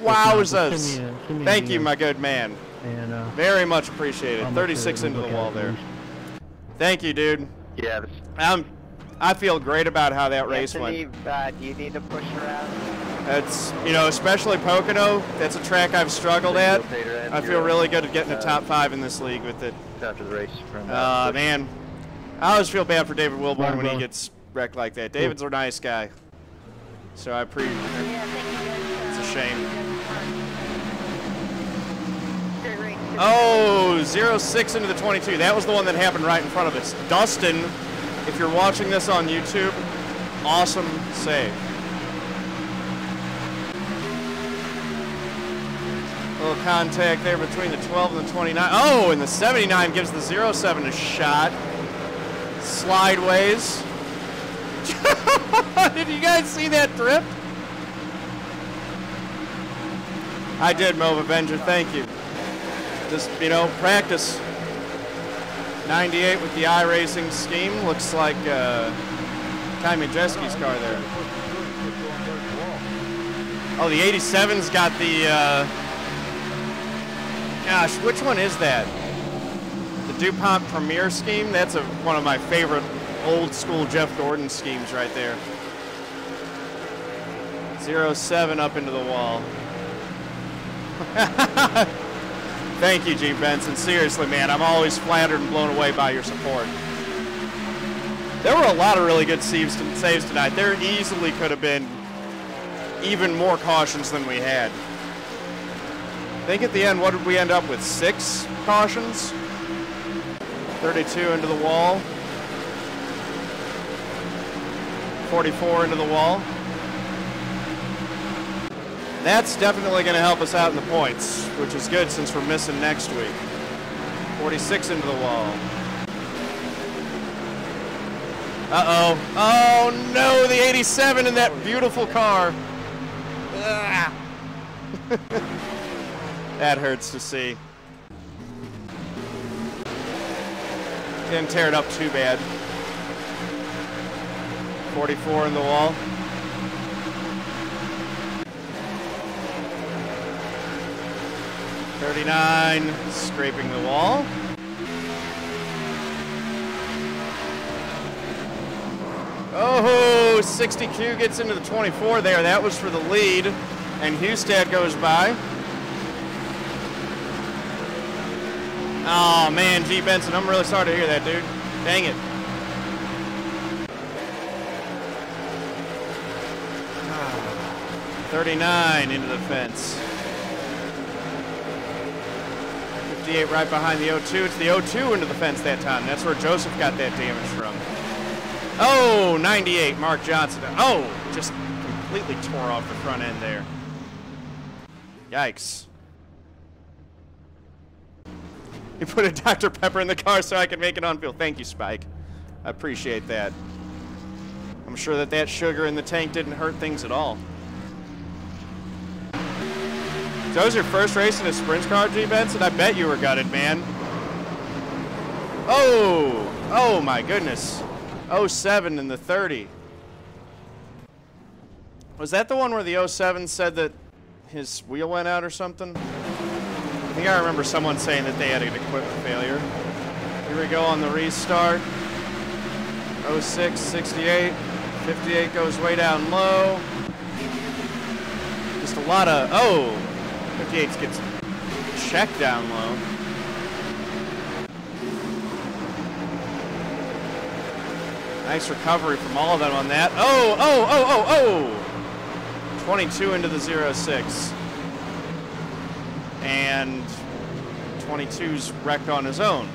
S2: Wowzers! Thank you, my good man.
S3: And,
S2: very much appreciated. 36 into the wall there. Thank you, dude.
S4: Yeah.
S2: I feel great about how that race went.
S6: Do you need to push around?
S2: It's, you know, especially Pocono. That's a track I've struggled at. I feel really good at getting a top 5 in this league with it.
S4: After the race from.
S2: Man, I always feel bad for David Wilborn when he gets wrecked like that. David's a nice guy, so I appreciate. It's a shame. Oh, 06 into the 22. That was the one that happened right in front of us. Dustin, if you're watching this on YouTube, awesome save. A little contact there between the 12 and the 29. Oh, and the 79 gives the 07 a shot. Slideways. Did you guys see that drift? I did, Move Avenger. Thank you. Just, you know, practice. 98 with the iRacing scheme. Looks like Ty Majeski's car there. Oh, the 87's got the, gosh, which one is that? The DuPont Premier scheme? That's one of my favorite old school Jeff Gordon schemes right there. 07 up into the wall. Thank you, G. Benson. Seriously, man, I'm always flattered and blown away by your support. There were a lot of really good saves tonight. There easily could have been even more cautions than we had. I think at the end, what did we end up with? 6 cautions? 32 into the wall. 44 into the wall. That's definitely going to help us out in the points, which is good since we're missing next week. 46 into the wall. Uh-oh. Oh, no, the 87 in that beautiful car. That hurts to see. Didn't tear it up too bad. 44 in the wall. .39, scraping the wall. Oh, 62 gets into the 24 there. That was for the lead, and Hustad goes by. Oh, man, G. Benson, I'm really sorry to hear that, dude. Dang it. Oh, 39 into the fence. 58 right behind the 02. It's the 02 into the fence that time. That's where Joseph got that damage from. Oh, 98, Mark Johnson. Oh, just completely tore off the front end there. Yikes. You put a Dr. Pepper in the car so I can make it on field. Thank you, Spike. I appreciate that. I'm sure that that sugar in the tank didn't hurt things at all. So that was your first race in a sprint car, G. Benson? I bet you were gutted, man. Oh! Oh, my goodness. 07 in the 30. Was that the one where the 07 said that his wheel went out or something? I think I remember someone saying that they had an equipment failure. Here we go on the restart. 06, 68. 58 goes way down low. Just a lot of... Oh! 58 gets checked down low. Nice recovery from all of them on that. Oh, oh, oh, oh, oh! 22 into the 06. And 22's wrecked on his own.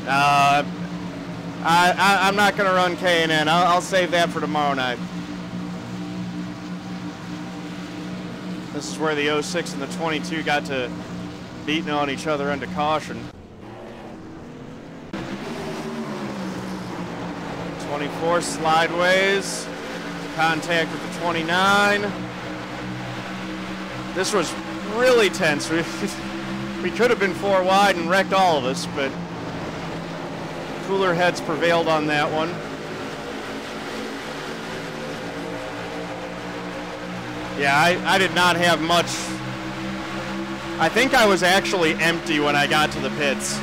S2: I'm not going to run K&N. I'll save that for tomorrow night. This is where the 06 and the 22 got to beating on each other into caution. 24 slideways. Contact with the 29. This was really tense. We could have been 4 wide and wrecked all of us, but cooler heads prevailed on that one. Yeah, I did not have much. I think I was actually empty when I got to the pits.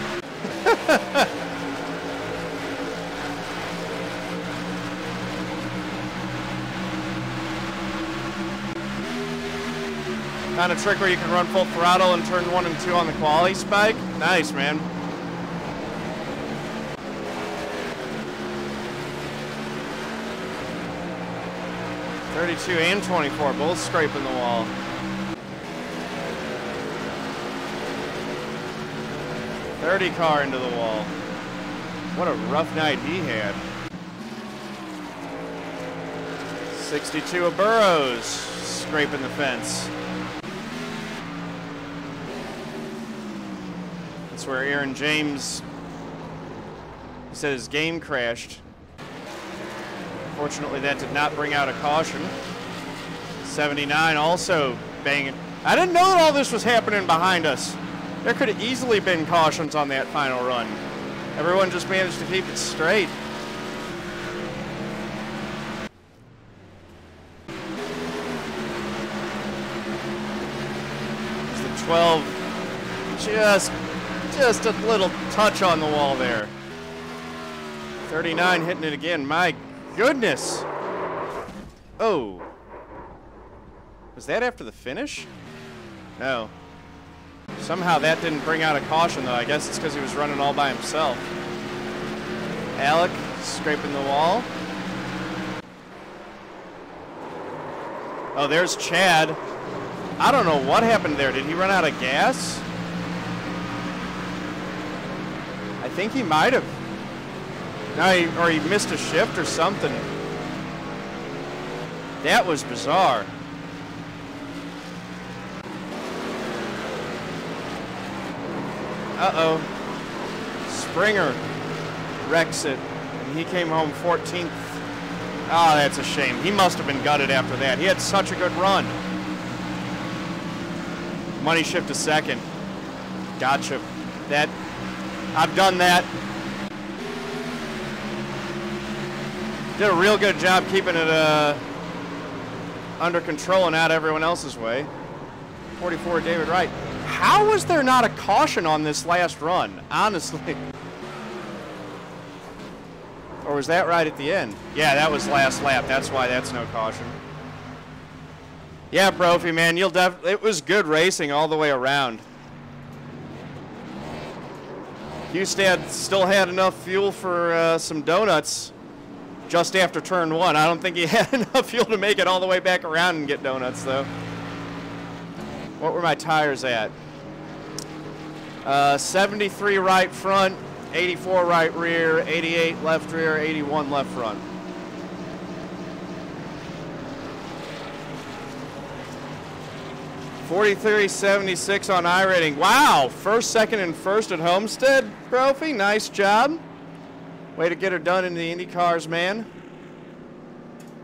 S2: Kind of trick where you can run full throttle in turn 1 and 2 on the quali spike. Nice, man. .32 and 24, both scraping the wall. .30 car into the wall. What a rough night he had. 62 of Burroughs, scraping the fence. That's where Aaron James said his game crashed. Fortunately, that did not bring out a caution. 79 also banging. I didn't know that all this was happening behind us. There could have easily been cautions on that final run. Everyone just managed to keep it straight. It's the 12, just a little touch on the wall there. 39 hitting it again. My goodness. Oh. Was that after the finish? No. Somehow that didn't bring out a caution, though. I guess it's because he was running all by himself. Aric scraping the wall. Oh, there's Chad. I don't know what happened there. Did he run out of gas? I think he might have. No, or he missed a shift or something. That was bizarre. Uh-oh. Springer wrecks it, and he came home 14th. Oh, that's a shame. He must have been gutted after that. He had such a good run. Money shift to second. Gotcha. That, I've done that. Did a real good job keeping it under control and out everyone else's way. 44, David Wright. How was there not a caution on this last run, honestly? Or was that right at the end? Yeah, that was last lap. That's why that's no caution. Yeah, Brophy, man, it was good racing all the way around. Hustad still had enough fuel for some donuts just after turn 1. I don't think he had enough fuel to make it all the way back around and get donuts, though. What were my tires at? 73 right front, 84 right rear, 88 left rear, 81 left front. .43.76 on iRacing. Wow, first, second, and first at Homestead, Brophy. Nice job. Way to get her done in the Indy cars, man.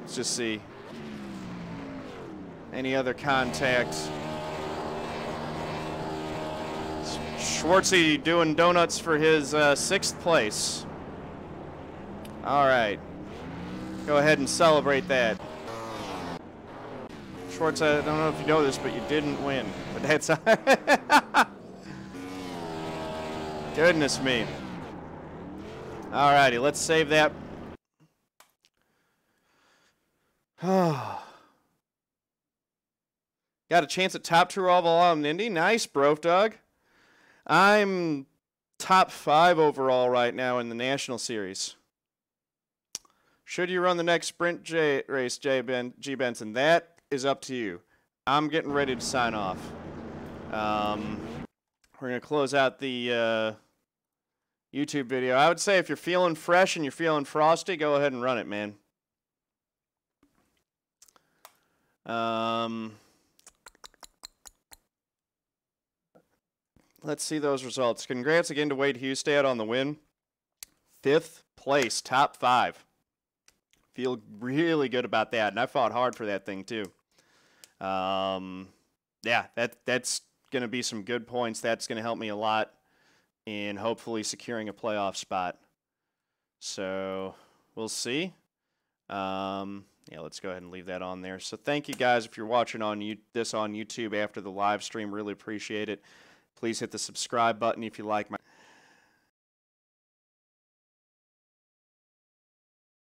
S2: Let's just see. Any other contacts? Schwartzy doing donuts for his 6th place. All right. Go ahead and celebrate that. Schwartz, I don't know if you know this, but you didn't win. But that's goodness me. All righty, let's save that. Got a chance at top 2 overall in Indy. Nice, Brof Dog. I'm top 5 overall right now in the National Series. Should you run the next sprint race, G. Benson? That is up to you. I'm getting ready to sign off. We're going to close out the YouTube video. I would say if you're feeling fresh and you're feeling frosty, go ahead and run it, man. Let's see those results. Congrats again to Wade Hustad on the win. 5th place, top 5. Feel really good about that, and I fought hard for that thing too. Yeah, that's going to be some good points. That's going to help me a lot in hopefully securing a playoff spot. So we'll see. Yeah, let's go ahead and leave that on there. So thank you guys if you're watching this on YouTube after the live stream. Really appreciate it. Please hit the subscribe button if you like my